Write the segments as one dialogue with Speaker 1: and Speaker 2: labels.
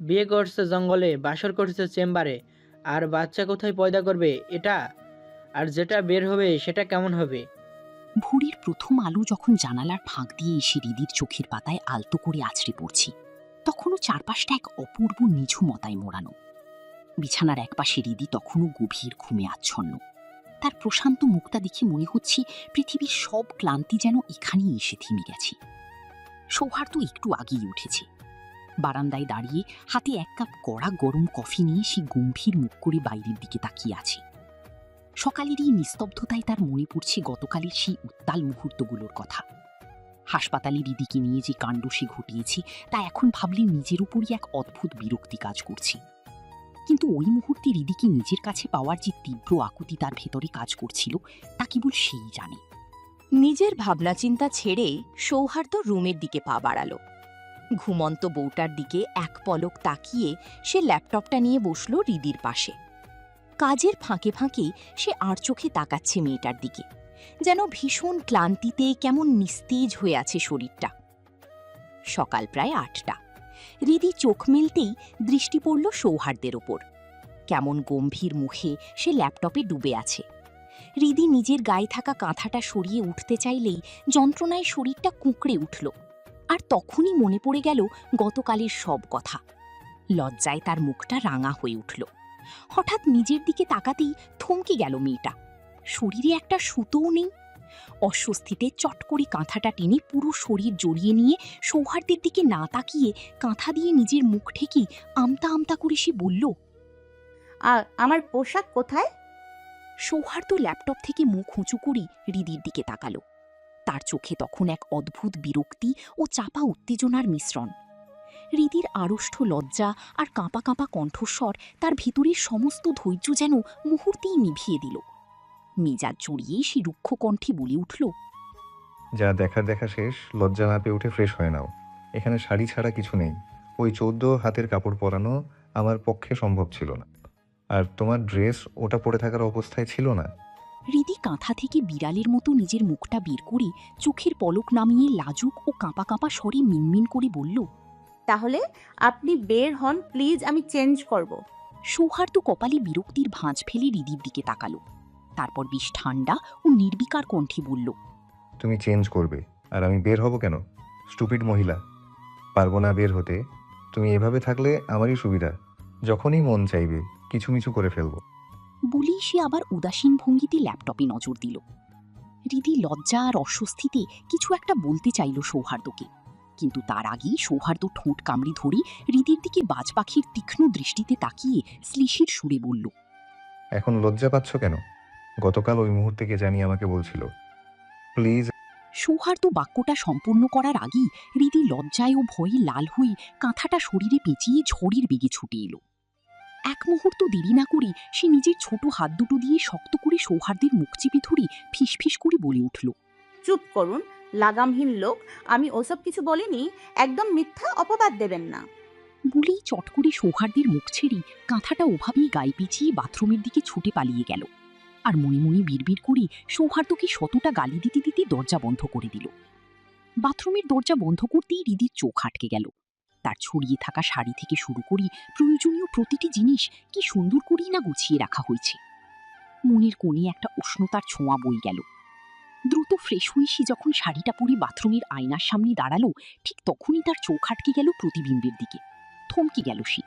Speaker 1: বিয়ে করছে জঙ্গলে, বাসর করছে চেম্বারে, আর বাচ্চা কোথায় পয়দা করবে এটা? আর যেটা বের হবে সেটা কেমন হবে?
Speaker 2: ভোরের প্রথম আলো যখন জানালার ফাঁক দিয়ে এসে হৃদির চোখের পাতায় আলতো করে আছড়ে পড়ছি, তখনও চারপাশটা এক অপূর্ব নিঝুমতায় মোড়ানো। বিছানার একপাশে হৃদি তখনও গভীর ঘুমে আচ্ছন্ন। তার প্রশান্ত মুখটা দেখে মনে হচ্ছে পৃথিবীর সব ক্লান্তি যেন এখানেই এসে থেমে গেছে। সৌহার্দ্য একটু আগেই উঠেছে। বারান্দায় দাঁড়িয়ে হাতে এক কাপ কড়া গরম কফি নিয়ে সে গম্ভীর মুখ করে বাইরের দিকে তাকিয়ে আছে। সকালের এই নিস্তব্ধতায় তার মনে পড়ছে গতকালের সেই উত্তাল মুহূর্তগুলোর কথা। হাসপাতালে হৃদিকে নিয়ে যে কাণ্ড সে ঘটিয়েছে তা এখন ভাবলে নিজের উপরই এক অদ্ভুত বিরক্তি কাজ করছে। কিন্তু ওই মুহূর্তে হৃদিকে নিজের কাছে পাওয়ার যে তীব্র আকুতি তার ভেতরে কাজ করছিল তা কেবল সেই জানে।
Speaker 3: নিজের ভাবনা চিন্তা ছেড়ে সৌহার্দ্য রুমের দিকে পা বাড়ালো। ঘুমন্ত বউটার দিকে এক পলক তাকিয়ে সে ল্যাপটপটা নিয়ে বসল হৃদির পাশে। কাজের ফাঁকে ফাঁকে সে আর চোখে তাকাচ্ছে মেয়েটার দিকে, যেন ভীষণ ক্লান্তিতে কেমন নিস্তেজ হয়ে আছে শরীরটা। সকাল প্রায় ৮টা। হৃদি চোখ মেলতেই দৃষ্টি পড়ল সৌহার্দ্যের ওপর। কেমন গম্ভীর মুখে সে ল্যাপটপে ডুবে আছে। হৃদি নিজের গায়ে থাকা কাঁথাটা সরিয়ে উঠতে চাইলেই যন্ত্রণায় শরীরটা কুঁকড়ে উঠল। আর তখনই মনে পড়ে গেল গতকালের সব কথা। লজ্জায় তার মুখটা রাঙা হয়ে উঠল। হঠাৎ নিজের দিকে তাকাতেই থমকে গেল মেয়েটা। শরীরে একটা সুতোও নেই। অস্বস্তিতে চট করে কাঁথাটা টেনে পুরো শরীর জড়িয়ে নিয়ে সৌহার্দ্যের দিকে না তাকিয়ে কাঁথা দিয়ে নিজের মুখ ঠেকে আমতা আমতা করে সে বলল,
Speaker 4: আমার পোশাক কোথায়?
Speaker 2: সৌহার্দ্য ল্যাপটপ থেকে মুখ উঁচু করে হৃদির দিকে তাকালো। তার চোখে তখন এক অদ্ভুত বিরক্তি ও চাপা উত্তেজনার মিশ্রণ। হৃদির আড়ষ্ট লজ্জা আর কাঁপা কাঁপা কণ্ঠস্বর তার ভিতরের সমস্ত ধৈর্য যেন মুহূর্তেই নিভিয়ে দিল। মেজাজ জড়িয়ে সে রুক্ষ কণ্ঠে বলে উঠল,
Speaker 5: যা দেখার দেখা শেষ, লজ্জা না পেয়ে উঠে ফ্রেশ হয়ে নাও। এখানে শাড়ি ছাড়া কিছু নেই। ওই 14 হাতের কাপড় পরানো আমার পক্ষে সম্ভব ছিল না। আর তোমার ড্রেস ওটা পরে থাকার অবস্থায় ছিল না।
Speaker 2: হৃদি কাঁথা থেকে বিড়ালের মতো নিজের মুখটা বের করে চোখের পলক নামিয়ে লাজুক ও কাঁপা কাঁপা স্বরে মিনমিন করে বলল,
Speaker 4: তাহলে আপনি বের হন প্লিজ, আমি চেঞ্জ করব।
Speaker 2: সৌহার্দ্য কপালে বিরক্তির ভাঁজ ফেলে হৃদির দিকে তাকালো। তারপর বেশ ঠান্ডা ও নির্বিকার কণ্ঠে বলল,
Speaker 5: তুমি চেঞ্জ করবে আর আমি বের হব কেন? স্টুপিড মহিলা, পারবো না বের হতে। তুমি এভাবে থাকলে আমারই সুবিধা। যখনই মন চাইবে কিছু মিছু করে ফেলবো।
Speaker 2: বলেই সে আবার উদাসীন ভঙ্গিতে ল্যাপটপে নজর দিল। হৃদি লজ্জা আর অস্বস্তিতে কিছু একটা বলতে চাইল সৌহার্দ্যকে, কিন্তু তার আগেই সৌহার্দ্য ঠোঁট কামড়ে ধরে হৃদির দিকে বাজ পাখির তীক্ষ্ণ দৃষ্টিতে তাকিয়ে শ্লীষের সুরে বলল,
Speaker 5: এখন লজ্জা পাচ্ছ কেন? গতকাল ওই মুহূর্তে কে জানি আমাকে বলছিল প্লিজ।
Speaker 2: সৌহার্দ্য বাক্যটা সম্পূর্ণ করার আগেই হৃদি লজ্জায় ও ভয়ে লাল হয়ে কাঁথাটা শরীরে পেঁচিয়ে ঝড়ের বেগে ছুটে এলো। এক মুহূর্ত দেরি না করে সে নিজের ছোট হাত দুটো দিয়ে শক্ত করে সৌহার্দ্যের মুখ চেপে ধরে ফিসফিস করে বলে উঠল,
Speaker 4: চুপ করুন লাগামহীন লোক, আমি ওসব কিছু বলিনি, একদম মিথ্যা অপবাদ দেবেন না।
Speaker 2: বলেই চট করে সৌহার্দ্যের মুখ ছেড়ে কাঁথাটা ওভাবেই গায়ে পেঁচিয়ে বাথরুমের দিকে ছুটে পালিয়ে গেল। আর মনে মনে বিড়বিড় করে সৌহার্দ্যকে শতটা গালি দিতে দিতে দরজা বন্ধ করে দিল। বাথরুমের দরজা বন্ধ করতেই হৃদির চোখ আটকে গেল। তার ছড়িয়ে থাকা শাড়ি থেকে শুরু করে প্রয়োজনীয় প্রতিটি জিনিস কি সুন্দর করেই না গুছিয়ে রাখা হয়েছে। মনের কোণে একটা উষ্ণতার ছোঁয়া বয়ে গেল। দ্রুত ফ্রেশ হয়ে সে যখন শাড়িটা পরে বাথরুমের আয়নার সামনে দাঁড়ালো, ঠিক তখনই তার চোখ আটকে গেল প্রতিবিম্বের দিকে। থমকে গেল সে।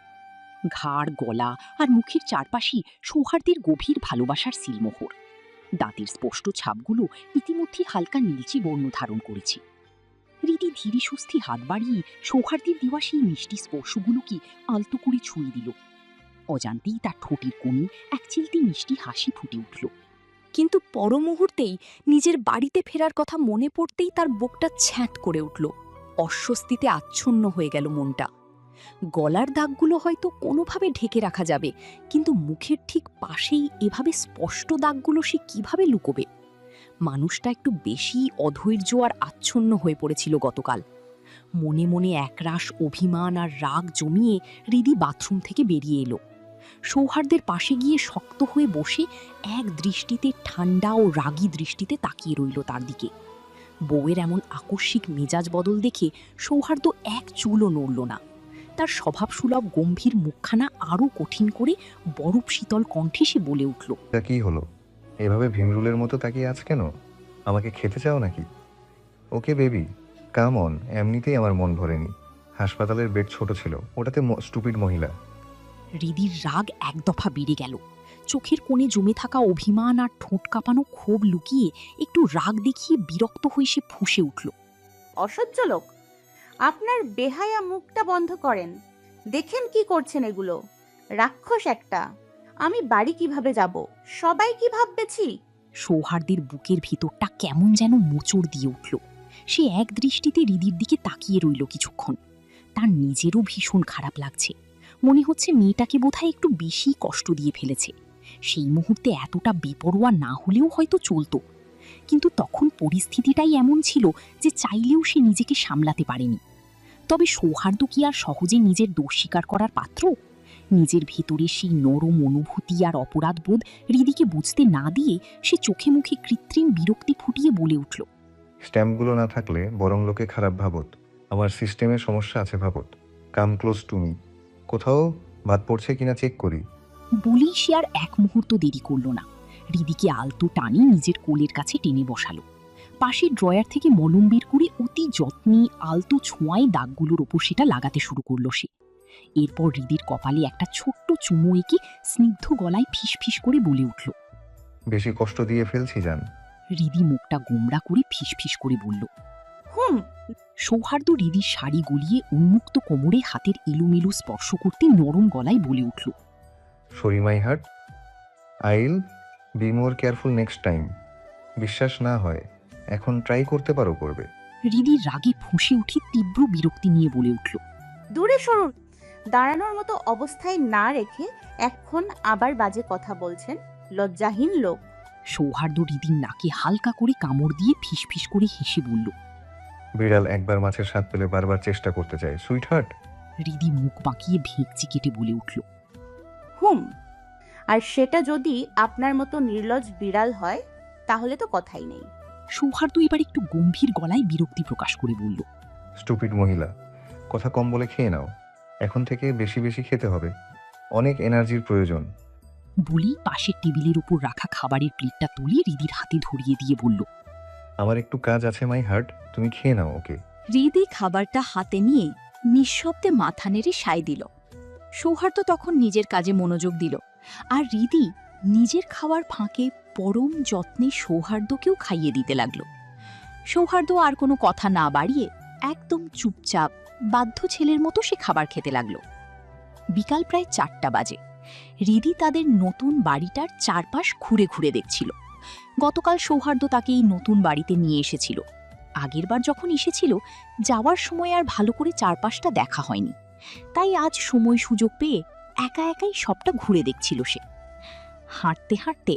Speaker 2: ঘাড়, গলা আর মুখের চারপাশে সৌহার্দ্যের গভীর ভালোবাসার সিলমোহর। দাঁতের স্পষ্ট ছাপগুলো ইতিমধ্যে হালকা নীলচে বর্ণ ধারণ করেছে। হৃদি ধীরে সুস্থে হাত বাড়িয়ে সৌহার্দ্যের দেওয়া সেই মিষ্টি স্পর্শগুলোকে আলতো করে ছুঁয়ে দিল। অজান্তেই তার ঠোঁটের কোণে এক চিলতে মিষ্টি হাসি ফুটে উঠল।
Speaker 3: কিন্তু পর মুহূর্তেই নিজের বাড়িতে ফেরার কথা মনে পড়তেই তার বুকটা ছ্যাঁত করে উঠল। অস্বস্তিতে আচ্ছন্ন হয়ে গেল মনটা। গলার দাগগুলো হয়তো কোনোভাবে ঢেকে রাখা যাবে, কিন্তু মুখের ঠিক পাশেই এভাবে স্পষ্ট দাগগুলো সে কিভাবে লুকোবে? মানুষটা একটু বেশি অধৈর্য আর আচ্ছন্ন হয়ে পড়েছিল গতকাল। মনে মনে একরাশ অভিমান আর রাগ জমিয়ে হৃদি বাথরুম থেকে বেরিয়ে এলো। সৌহার্দ্যের পাশে গিয়ে শক্ত হয়ে বসে এক দৃষ্টিতে ঠান্ডা ও রাগী দৃষ্টিতে তাকিয়ে রইল তার দিকে।
Speaker 2: বউয়ের এমন আকস্মিক মেজাজ বদল দেখে সৌহার্দ্য এক চুলও নড়ল না। তার স্বভাবসুলভ গম্ভীর মুখখানা আরও কঠিন করে বরফ শীতল কণ্ঠে সে বলে উঠল,
Speaker 5: তা কি হলো? এভাবে ভীমরুলের মতো তাকিয়ে আছ কেন? আমাকে খেতে চাও নাকি? Okay baby, come on. এমনিতেই আমার মন ভরেনি। হাসপাতালের বেড ছোট ছিল, ওটাতে স্টুপিড মহিলা।
Speaker 2: হৃদির রাগ এক দফা বেড়ে গেল। চোখের কোণে জমে থাকা অভিমান আর ঠোঁট কাঁপানো ক্ষোভ লুকিয়ে একটু রাগ দেখিয়ে বিরক্ত হয়ে সে ফুঁসে উঠল।
Speaker 4: অসহ্য লোক, আপনার বেহায়া মুখটা বন্ধ করেন। দেখেন কি করছেন এগুলো, রাক্ষস একটা। আমি বাড়ি কিভাবে যাব, সবাই কি ভাববেছি?
Speaker 2: সৌহার্দ্যের বুকের ভিতরটা কেমন যেন মোচড় দিয়ে উঠল। সে এক দৃষ্টিতে হৃদির দিকে তাকিয়ে রইল কিছুক্ষণ। তার নিজেরও ভীষণ খারাপ লাগছে। মনে হচ্ছে মেয়েটাকে বোধহয় একটু বেশি কষ্ট দিয়ে ফেলেছে। সেই মুহূর্তে এতটা বেপরোয়া না হলেও হয়তো চলতো, কিন্তু তখন পরিস্থিতিটাই এমন ছিল যে চাইলেও সে নিজেকে সামলাতে পারেনি। তবে সৌহার্দ্য কি আর সহজে নিজের দোষ স্বীকার করার পাত্র? নিজের ভেতরে সেই নরম অনুভূতি আর অপরাধবোধ হৃদিকে বুঝতে না দিয়ে সে চোখে মুখে কৃত্রিম বিরক্তি ফুটিয়ে বলে উঠল,
Speaker 5: স্ট্যাম্পগুলো না থাকলে বরং লোকে খারাপ ভাবত। আমার সিস্টেমে সমস্যা আছে ভাবত। কাম ক্লোজ টু মি। কোথাও বাদ পড়ছে কিনা চেক করি।
Speaker 2: বলেই সে আর এক মুহূর্ত দেরি করল না। হৃদিকে আলতো টানি নিজের কোলের কাছে টেনে বসালো। পাশের ড্রয়ার থেকে মলম বের করে অতি যত্নে আলতো ছোঁয়ায় দাগগুলোর ওপর সেটা লাগাতে শুরু করলো সে। এরপর হৃদির কপালে একটা ছোট্ট চুমো এঁকে স্নিগ্ধ গলায় ফিসফিস করে বলে উঠল,
Speaker 5: বেশি কষ্ট দিয়ে ফেলছি জান।
Speaker 2: হৃদি মুখটা গোমড়া করে ফিসফিস করে বলল।
Speaker 4: হুম।
Speaker 2: সৌহার্দ্য হৃদির শাড়ি গলিয়ে উন্মুক্ত কোমরে হাতের এলোমেলো স্পর্শ করতে নরম গলায় বলে উঠল,
Speaker 5: সরি মাই হার্ট, আইল be more careful next time. বিশ্বাস না হয় এখন ট্রাই করতে পারো, করবে।
Speaker 2: হৃদির রাগে ফুঁসে উঠে তীব্র বিরক্তি নিয়ে বলে উঠল,
Speaker 4: দূরে সরুন। দাঁড়ানোর মতো অবস্থায় না রেখে এখন আবার বাজে কথা বলছেন, লজ্জাহীন লোক।
Speaker 2: সৌহার্দ্য হৃদির নাকে হালকা করে কামড় দিয়ে ফিসফিস করে হেসে বলল।
Speaker 5: বিড়াল একবার মাছের স্বাদ পেলে বারবার চেষ্টা করতে চায়, সুইট হার্ট।
Speaker 2: হৃদি মুখ বাঁকিয়ে ভেঁকচি কেটে বলে উঠল,
Speaker 4: হুম। আর সেটা যদি আপনার মতো নির্লজ্জ বিড়াল হয় তাহলে তো কথাই নেই।
Speaker 2: সৌহার্দ্য এবার একটু গম্ভীর গলায় বিরক্তি প্রকাশ করে বলল,
Speaker 5: স্টুপিড মহিলা, কথা কম বলে খেয়ে নাও। এখন থেকে বেশি বেশি খেতে হবে, অনেক এনার্জির প্রয়োজন।
Speaker 2: বলেই পাশের টেবিলের উপর রাখা খাবারের প্লেটটা তুলে হৃদির হাতে ধরিয়ে দিয়ে বলল,
Speaker 5: আমার একটু কাজ আছে মাই হার্ট, তুমি খেয়ে নাও। ওকে।
Speaker 3: হৃদি খাবারটা হাতে নিয়ে নিঃশব্দে মাথা নেড়ে সায় দিল। সৌহার্দ্য তখন নিজের কাজে মনোযোগ দিল, আর হৃদি নিজের খাওয়ার ফাঁকে পরম যত্নে সৌহার্দ্যকেও খাইয়ে দিতে লাগল। সৌহার্দ্য আর কোনো কথা না বাড়িয়ে একদম চুপচাপ বাধ্য ছেলের মতো সে খাবার খেতে লাগল। বিকাল প্রায় 4টা বাজে। হৃদি তাদের নতুন বাড়িটার চারপাশ ঘুরে ঘুরে দেখছিল। গতকাল সৌহার্দ্য তাকে এই নতুন বাড়িতে নিয়ে এসেছিল। আগেরবার যখন এসেছিল যাওয়ার সময় আর ভালো করে চারপাশটা দেখা হয়নি, তাই আজ সময় সুযোগ পেয়ে একা একাই সবটা ঘুরে দেখছিল সে। হাঁটতে হাঁটতে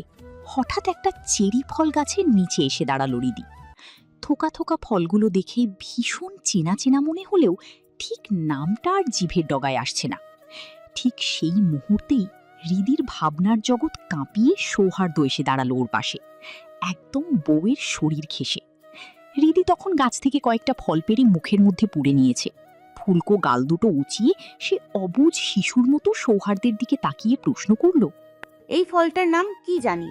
Speaker 3: হঠাৎ একটা চেরি ফল গাছের নিচে এসে দাঁড়ালো হৃদি। থোকা থোকা ফলগুলো দেখে ভীষণ চেনা চেনা মনে হলেও ঠিক নামটা আর জিভের ডগায় আসছে না। ঠিক সেই মুহূর্তেই হৃদির ভাবনার জগৎ কাঁপিয়ে সৌহার্দ্য এসে দাঁড়ালো ওর পাশে, একদম বউয়ের শরীর ঘেঁষে। হৃদি তখন গাছ থেকে কয়েকটা ফল পেড়ে মুখের মধ্যে পুড়ে নিয়েছে। ফুলকো গাল দুটো উঁচিয়ে সে অবুঝ শিশুর মতো সৌহার্দ্যের দিকে তাকিয়ে প্রশ্ন করল,
Speaker 4: এই ফলটার নাম কি জানি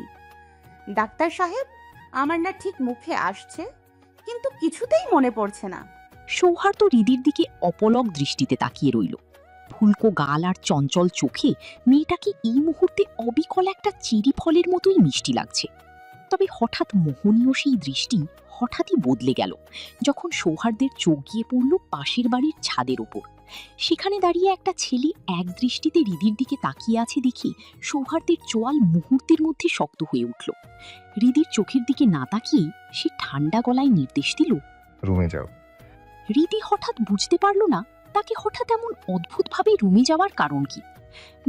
Speaker 4: ডাক্তার সাহেব? আমার না ঠিক মুখে আসছে, কিন্তু কিছুতেই মনে পড়ছে না।
Speaker 2: সৌহার্দ্য হৃদির দিকে অপলক দৃষ্টিতে তাকিয়ে রইল। ফুলকো গাল আর চঞ্চল চোখে মেয়েটাকে এই মুহূর্তে অবিকল একটা চেরি ফলের মতোই মিষ্টি লাগছে। তবে হঠাৎ মোহনীয় সেই দৃষ্টি হঠাৎই বদলে গেল যখন সৌহার্দ্যের চোখ গিয়ে পড়ল পাশের বাড়ির ছাদের ওপর। সেখানে দাঁড়িয়ে একটা ছেলে এক দৃষ্টিতে হৃদির দিকে তাকিয়ে আছে দেখে সৌহার্দ্যের চোয়াল মুহূর্তের মধ্যে শক্ত হয়ে উঠল। হৃদির চোখের দিকে না তাকিয়ে সে ঠান্ডা গলায় নির্দেশ দিল,
Speaker 5: রুমে যাও।
Speaker 2: হৃদি হঠাৎ বুঝতে পারল না তাকে হঠাৎ এমন অদ্ভুতভাবে রুমে যাওয়ার কারণ কি।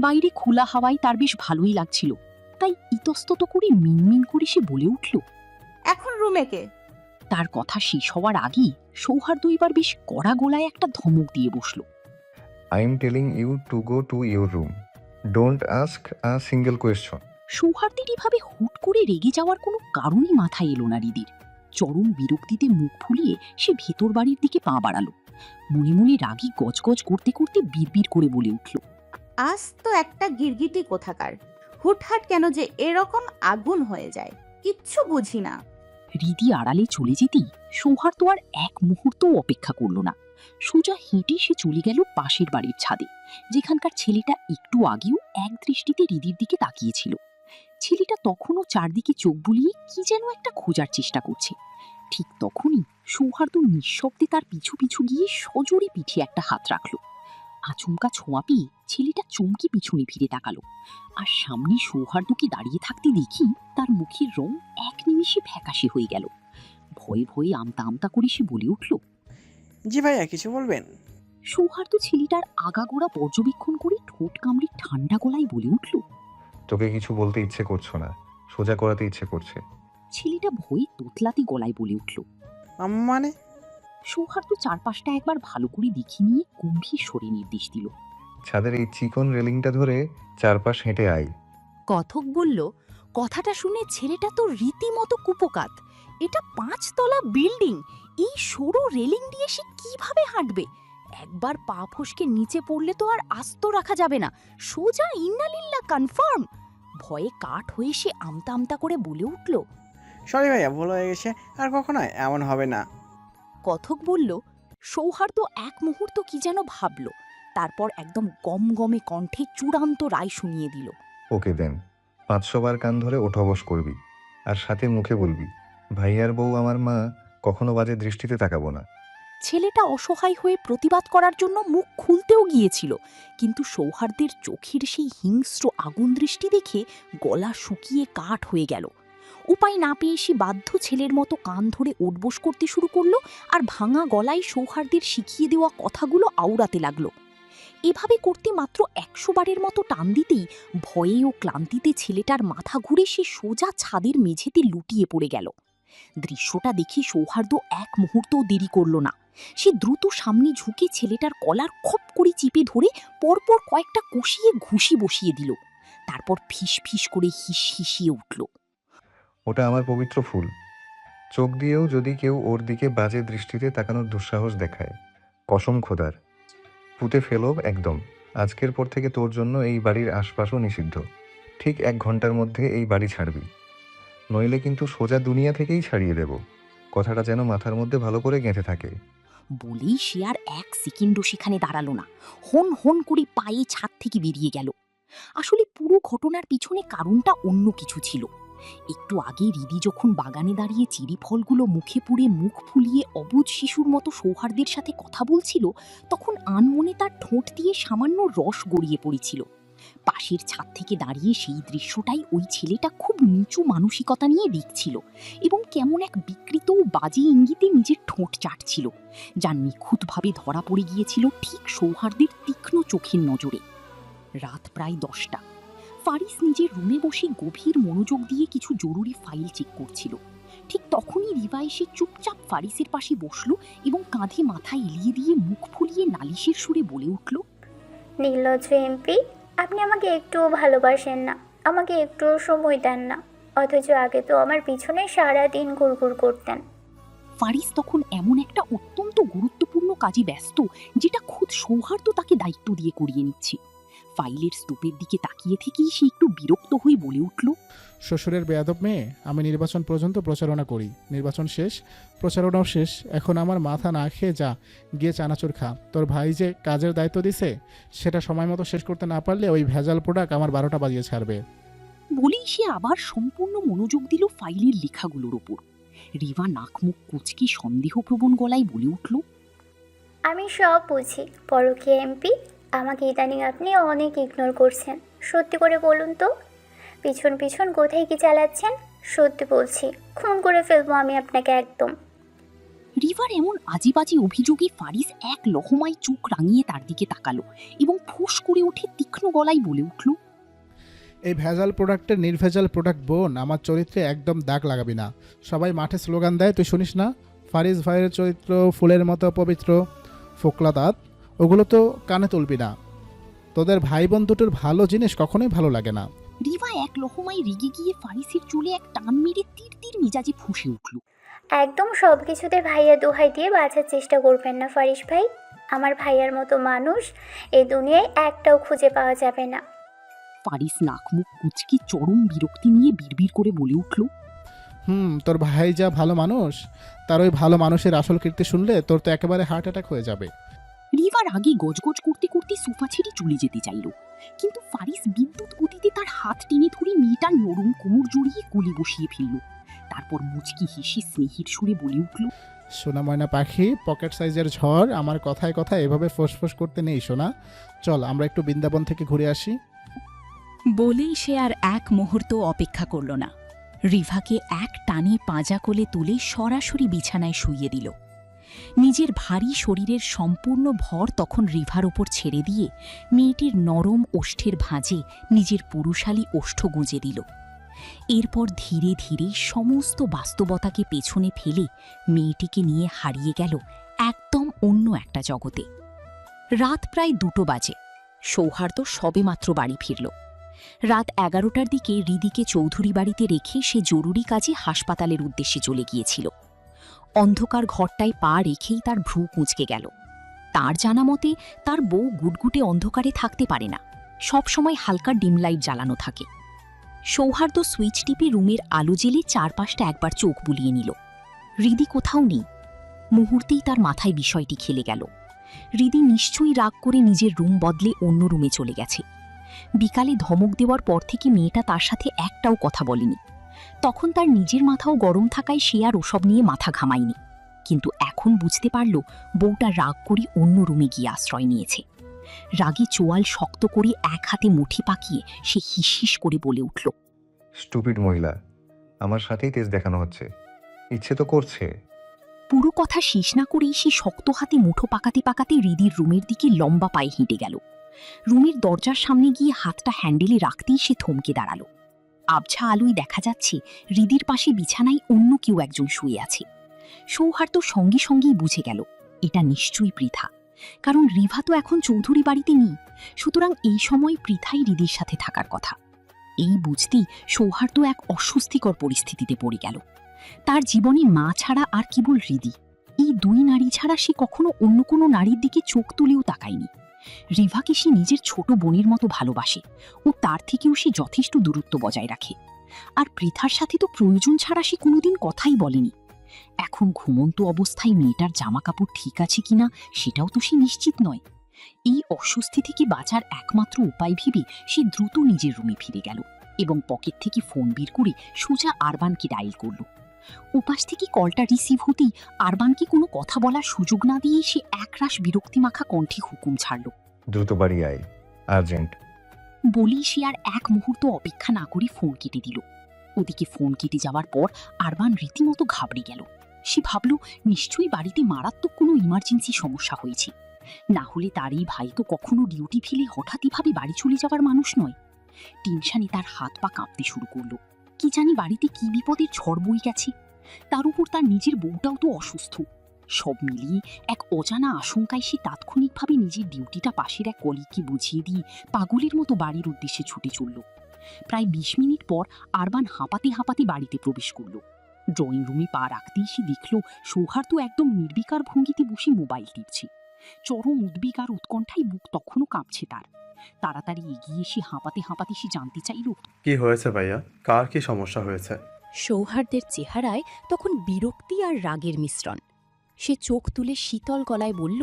Speaker 2: বাইরে খোলা হাওয়ায় তার বেশ ভালোই লাগছিল, তাই ইতস্তত করে মিনমিন করে সে বলে উঠল।
Speaker 4: এখন রুমে কে?
Speaker 2: তার কথা শেষ হওয়ার আগেই সৌহার্দ্য এবার বেশ কড়া গলায় একটা ধমক দিয়ে বসল।
Speaker 5: I am telling you to go to your room, don't ask a single question.
Speaker 2: সৌহার্দ্যের এভাবে হুট করে রেগে যাওয়ার কোনো কারণই মাথায় এলো না হৃদির। চরম বিরক্তিতে মুখ ফুলিয়ে সে ভেতর বাড়ির দিকে পা বাড়ালো। মনে মনে রাগী গজগজ করতে করতে বিড়বিড় করে বলে উঠল,
Speaker 4: আজ তো একটা গিরগিটি কোথাকার, হুটহাট কেন যে এরকম আগুন হয়ে যায় কিচ্ছু বুঝি না।
Speaker 2: হৃদি আড়ালে চলে যেতেই সৌহার্দ্য আর এক মুহূর্তও অপেক্ষা করল না। সোজা হেঁটে সে চলে গেল পাশের বাড়ির ছাদে, যেখানকার ছেলেটা একটু আগেও এক দৃষ্টিতে হৃদির দিকে তাকিয়েছিল। ছেলেটা তখনও চারদিকে চোখ বুলিয়ে কি যেন একটা খোঁজার চেষ্টা করছে। ঠিক তখনই সৌহার্দ্য নিঃশব্দে তার পিছু পিছু গিয়ে সজোরে পিঠে একটা হাত রাখল। আচমকা ছোঁয়া পেয়ে ছেলেটা চমকে পিছনে ফিরে তাকালো, আর সামনে সৌহার্দ্যকে দাঁড়িয়ে থাকতে দেখি তার মুখের রং এক নিমিষে ফ্যাকাশে হয়ে গেল। ভয়ে ভয়ে আমতা আমতা করে সে বলে উঠল,
Speaker 6: জি ভাইয়া, কিছু বলবেন?
Speaker 2: সৌহার্দ্য ছেলেটার আগাগোড়া পর্যবেক্ষণ করে ঠোঁট কামড়ে ঠান্ডা গলায় বলে উঠল,
Speaker 5: তোকে কিছু বলতে ইচ্ছে করছো না, সোজা করাতে ইচ্ছে করছে।
Speaker 2: ছেলেটা ভয়ে তোতলাতে গলায় বলে উঠল।
Speaker 6: মানে?
Speaker 2: সৌহার্দ্য চারপাশটা একবার ভালো করে দেখে নিয়ে গম্ভীর স্বরে নির্দেশ দিল,
Speaker 5: ছাদের এই চিকন রেলিংটা ধরে চারপাশ হেঁটে আয়।
Speaker 3: কথক বলল, কথাটা শুনে ছেলেটা তো রীতিমতো কুপোকাত। এটা 5 তলা বিল্ডিং, এই সরু রেলিং দিয়ে সে কিভাবে হাঁটবে? একবার পা ফসকে নিচে পড়লে তো আর আস্ত রাখা যাবে না, সোজা ইন্নালিল্লাহ কনফার্ম। ভয়ে কাঠ হয়ে সে আমতা আমতা করে বলে উঠল,
Speaker 6: সরি ভাইয়া, ভুল হয়ে গেছে, আর কখনো এমন হবে না।
Speaker 3: কথক বলল। সৌহার্দ্য এক মুহূর্ত কি যেন ভাবল, তারপর একদম গমগমে কণ্ঠে চূড়ান্ত রায় শুনিয়ে দিল,
Speaker 5: ওকে দেন, 500 বার কান ধরে ওঠা-বস করবি, আর সাথে মুখে বলবি, ভাইয়ার বউ আমার মা, কখনো বাজে দৃষ্টিতে তাকাবো না।
Speaker 3: ছেলেটা অসহায় হয়ে প্রতিবাদ করার জন্য মুখ খুলতেও গিয়েছিল, কিন্তু সৌহার্দ্যের চোখের সেই হিংস্র আগুন দৃষ্টি দেখে গলা শুকিয়ে কাঠ হয়ে গেল। উপায় না পেয়ে সে বাধ্য ছেলের মতো কান ধরে ওঠবোস করতে শুরু করলো, আর ভাঙা গলায় সৌহার্দ্যের শিখিয়ে দেওয়া কথাগুলো আওড়াতে লাগলো। এভাবে করতে মাত্র 100 বারের মতো টান দিতেই ভয়ে ও ক্লান্তিতে ছেলেটার মাথা ঘুরে সে সোজা ছাদের মেঝেতে লুটিয়ে পড়ে গেল। দৃশ্যটা দেখে সৌহার্দ্য এক মুহূর্তও দেরি করল না। সে দ্রুত সামনে ঝুঁকে ছেলেটার কলার খপ করে চিপে ধরে পরপর কয়েকটা কষিয়ে ঘুষি বসিয়ে দিল। তারপর ফিস ফিস করে হিস হিসিয়ে উঠল,
Speaker 5: ওটা আমার পবিত্র ফুল, চোখ দিয়েও যদি কেউ ওর দিকে বাজে দৃষ্টিতে তাকানোর দুঃসাহস দেখায়, কসম খোদার পুঁতে ফেলো একদম। আজকের পর থেকে তোর জন্য এই বাড়ির আশপাশও নিষিদ্ধ। ঠিক 1 ঘন্টার মধ্যে এই বাড়ি ছাড়বি, নইলে কিন্তু সোজা দুনিয়া থেকেই ছাড়িয়ে দেব। কথাটা যেন মাথার মধ্যে ভালো করে গেঁথে থাকে।
Speaker 2: বলেই সে আর এক সেকেন্ডও সেখানে দাঁড়ালো না, হন হন করে পায়ে ছাদ থেকে বেরিয়ে গেল। আসলে পুরো ঘটনার পিছনে কারণটা অন্য কিছু ছিল। একটু আগে হৃদি যখন বাগানে দাঁড়িয়ে চেরি ফলগুলো মুখে পুড়ে মুখ ফুলিয়ে অবুঝ শিশুর মতো সৌহার্দ্যের সাথে কথা বলছিল, তখন আনমনে তার ঠোঁট দিয়ে সামান্য রস গড়িয়ে পড়েছিল। পাশের ছাদ থেকে দাঁড়িয়ে সেই দৃশ্যটাই ওই ছেলেটা খুব নিচু মানসিকতা নিয়ে দেখছিল, এবং কেমন এক বিকৃত ও বাজে ইঙ্গিতে নিজের ঠোঁট চাটছিল, যা নিখুঁতভাবে ধরা পড়ে গিয়েছিল ঠিক সৌহার্দ্যের তীক্ষ্ণ চোখের নজরে। রাত প্রায় 10টা। ফারিস নিজের রুমে বসে গভীর মনোযোগ দিয়ে কিছু জরুরি ফাইল চেক করছিল। ঠিক তখনই রিবা এসে চুপচাপ ফারিসের পাশে বসল এবং কাঁধে মাথা এলিয়ে দিয়ে মুখ ফুলিয়ে নালিশের সুরে বলে উঠল,
Speaker 7: নির্লজ্জ এমপি, আপনি আমাকে একটুও ভালোবাসেন না, আমাকে একটুও সময় দেন না, অথচ আগে তো আমার পিছনে সারাদিন ঘুরঘুর করতেন।
Speaker 2: ফারিস তখন এমন একটা অত্যন্ত গুরুত্বপূর্ণ কাজে ব্যস্ত, যেটা খুদ সৌহার্দ্য তাকে দায়িত্ব দিয়ে করিয়ে নিচ্ছে। ফাইলের স্তূপের দিকে তাকিয়ে থেকেই সে একটু বিরক্ত হয়ে বলে উঠল,
Speaker 8: শ্বশুরের বেয়াদব মেয়ে, আমি নির্বাচন পর্যন্ত প্রচারণা করি, নির্বাচন শেষ, প্রচারণাও শেষ, এখন আমার মাথা না খেয়ে যা, গিয়ে চানাচুর খা। তোর ভাই যে কাজের দায়িত্ব দিছে সেটা সময় মতো শেষ করতে না পারলে ওই ভেজাল প্রোডাক্ট আমার 12টা বাজিয়ে ছাড়বে।
Speaker 2: বলেই সে আবার সম্পূর্ণ মনোযোগ দিল ফাইলের লেখাগুলোর ওপর। রিবা নাক মুখ কুঁচকে সন্দেহপ্রবণ গলায় বলে উঠল,
Speaker 7: আমি সব বুঝি পরকীয়া এমপি, আমাকে ইদানিং আপনি অনেক ইগনোর করছেন। সত্যি করে বলুন তো, পিছন পিছন কোথায় কি চালাচ্ছেন? সত্যি বলছি, খুন করে ফেলবো আমি আপনাকে একদম।
Speaker 2: রিভার এমন আজেবাজে অভিযোগে ফারিস এক লহমায় চোখ রাঙিয়ে তার দিকে তাকালো এবং ফুঁস করে উঠে তীক্ষ্ণ গলায় বলে উঠল,
Speaker 8: এই ভেজাল প্রোডাক্টের নির্ভেজাল প্রোডাক্ট বোন, আমার চরিত্রে একদম দাগ লাগাবি না। সবাই মাঠে স্লোগান দেয়, তুই শুনিস না? ফারিস ভাইয়ের চরিত্র ফুলের মতো পবিত্র, ফোকলা দাঁত, ওগুলো তো কানে তুলবি না। তোদের ভাই বোন দুটোর ভালো জিনিস কখনোই ভালো লাগে না।
Speaker 2: রিভা এক লহমায় রেগে গিয়ে ফারিসের চুলে এক টান মেরে তীর তীর মেজাজে ফুঁসে উঠল।
Speaker 7: একদম সব কিছুতে ভাইয়া দোহাই দিয়ে বাঁচার চেষ্টা করবেন না ফারিস ভাই। আমার ভাইয়ার মতো মানুষ এই দুনিয়ায় একটাও খুঁজে পাওয়া যাবে না।
Speaker 2: ফারিস নাক মুখ কুচকে চরম বিরক্তি নিয়ে বিড়বিড় করে বলে উঠল,
Speaker 8: তোর ভাই যা ভালো মানুষ, তার ওই ভালো মানুষের আসল কীর্তি শুনলে তোর তো একেবারে হার্ট অ্যাটাক হয়ে যাবে।
Speaker 2: রিভার আগে গজগজ করতে করতে সোফা ছেড়ে চলে যেতে চাইল, কিন্তু ফারিস বিদ্যুৎ গতিতে তার হাত টেনে ধরে মেয়েটার নরম কোমর জড়িয়ে কোলে বসিয়ে ফেলল। তারপর মুচকি হেসে স্নেহের সুরে বলে উঠল,
Speaker 8: সোনা ময়না পাখি, পকেট সাইজের ঝড়, আমার কথায় কথায় এভাবে ফোঁস করতে নেই সোনা। চল আমরা একটু বৃন্দাবন থেকে ঘুরে আসি।
Speaker 2: বলেই সে আর এক মুহূর্ত অপেক্ষা করল না। রিভাকে এক টানে পাঁজা কোলে তুলে সরাসরি বিছানায় শুইয়ে দিল। নিজের ভারী শরীরের সম্পূর্ণ ভর তখন রিভার ওপর ছেড়ে দিয়ে মেয়েটির নরম ওষ্ঠের ভাঁজে নিজের পুরুষালী ওষ্ঠ গুঁজে দিল। এরপর ধীরে ধীরে সমস্ত বাস্তবতাকে পেছনে ফেলে মেয়েটিকে নিয়ে হারিয়ে গেল একদম অন্য একটা জগতে। রাত প্রায় 2টো বাজে। সৌহার্দ্য সবেমাত্র বাড়ি ফিরল। রাত 11টার দিকে হৃদিকে চৌধুরী বাড়িতে রেখে সে জরুরি কাজে হাসপাতালের উদ্দেশ্যে চলে গিয়েছিল। অন্ধকার ঘরটায় পা রেখেই তার ভ্রু কুঁচকে গেল। তার জানা মতে তার বউ গুটগুটে অন্ধকারে থাকতে পারে না, সবসময় হালকা ডিম লাইট জ্বালানো থাকে। সৌহার্দ্য সুইচ টিপে রুমের আলো জেলে চারপাশটা একবার চোখ বুলিয়ে নিল। হৃদি কোথাও নেই। মুহূর্তেই তার মাথায় বিষয়টি খেলে গেল। হৃদি নিশ্চয়ই রাগ করে নিজের রুম বদলে অন্য রুমে চলে গেছে। বিকালে ধমক দেওয়ার পর থেকে মেয়েটা তার সাথে একটাও কথা বলেনি। তখন তার নিজের মাথাও গরম থাকায় সে আর ওসব নিয়ে মাথা ঘামায়নি। কিন্তু এখন বুঝতে পারল বউটা রাগ করে অন্য রুমে গিয়ে আশ্রয় নিয়েছে। রাগে চোয়াল শক্ত করে এক হাতে মুঠি পাকিয়ে সে হিসহিস করে বলে উঠল,
Speaker 5: স্টুপিড মহিলা, আমার সাথেই তেজ দেখানো হচ্ছে, ইচ্ছে তো করছে।
Speaker 2: পুরো কথা শেষ না করেই সে শক্ত হাতে মুঠো পাকাতে পাকাতে হৃদির রুমের দিকে লম্বা পায়ে হেঁটে গেল। রুমের দরজার সামনে গিয়ে হাতটা হ্যান্ডেলে রাখতেই সে থমকে দাঁড়াল। আবছা আলোয় দেখা যাচ্ছে হৃদির পাশে বিছানায় অন্য কেউ একজন শুয়ে আছে। সৌহার্দ্য সঙ্গে সঙ্গেই বুঝে গেল এটা নিশ্চয়ই পৃথা, কারণ রিভা তো এখন চৌধুরী বাড়িতে নেই। সুতরাং এই সময় পৃথাই হৃদির সাথে থাকার কথা। এই বুঝতেই সৌহার্দ্য এক অস্বস্তিকর পরিস্থিতিতে পড়ে গেল। তার জীবনে মা ছাড়া আর কেবল হৃদি, এই দুই নারী ছাড়া সে কখনো অন্য কোনো নারীর দিকে চোখ তুলেও তাকায়নি। রিভাকে সে নিজের ছোট বোনের মতো ভালোবাসে ও তার থেকেও সে যথেষ্ট দূরত্ব বজায় রাখে। আর পৃথার সাথে তো প্রয়োজন ছাড়া সে কোনোদিন কথাই বলেনি। এখন ঘুমন্ত অবস্থায় মেয়েটার জামা কাপড় ঠিক আছে কিনা সেটাও তো সে নিশ্চিত নয়। এই অস্বস্তি থেকে বাঁচার একমাত্র উপায় ভেবে সে দ্রুত নিজের রুমে ফিরে গেল এবং পকেট থেকে ফোন বের করে সোজা আরবানকে ডায়াল করল। উপাস থেকে কলটা রিসিভ হতেই আরবানকে কোনো কথা বলার সুযোগ না দিয়ে সে একরাশ বিরক্তিমাখা কণ্ঠে হুকুম ছাড়ল,
Speaker 5: দ্রুত বাড়ি আয়, আর্জেন্ট।
Speaker 2: বলেই সে আর এক মুহূর্ত অপেক্ষা না করে ফোন কেটে দিল। ওদিকে ফোন কেটে যাওয়ার পর আরবান রীতিমতো ঘাবড়ে গেল। সে ভাবল নিশ্চয়ই বাড়িতে মারাত্মক কোনো ইমার্জেন্সি সমস্যা হয়েছে, না হলে তার এই ভাই তো কখনো ডিউটি ফেলে হঠাৎ এভাবে বাড়ি চলে যাওয়ার মানুষ নয়। টেনশনে তার হাত পা কাঁপতে শুরু করলো। কি জানি বাড়িতে কি বিপদের ঝড় বই গেছে। তার উপর তার নিজের বউটাও তো অসুস্থ। সব মিলিয়ে এক অজানা আশঙ্কায় সে তাৎক্ষণিকভাবে নিজের ডিউটিটা পাশের এক কলিগকে বুঝিয়ে দিয়ে পাগলের মতো বাড়ির উদ্দেশ্যে ছুটে চলল। প্রায় 20 মিনিট পর আরবান হাঁপাতে হাঁপাতে বাড়িতে প্রবেশ করল। ড্রয়িং রুমে পা রাখতেই সে দেখল সৌহার্দ্য একদম নির্বিকার ভঙ্গিতে বসে মোবাইল টিপছে। চরম উদ্বেগ আর উৎকণ্ঠায় বুক তখনও কাঁপছে তার। তাড়াতাড়ি এগিয়ে এসে হাঁপাতে হাঁপাতে সে জানতে চাইল,
Speaker 9: কি হয়েছে ভাইয়া, কার কি সমস্যা হয়েছে?
Speaker 3: সৌহার্দ্যের চেহারায় তখন বিরক্তি আর রাগের মিশ্রণ। সে চোখ তুলে শীতল গলায় বলল,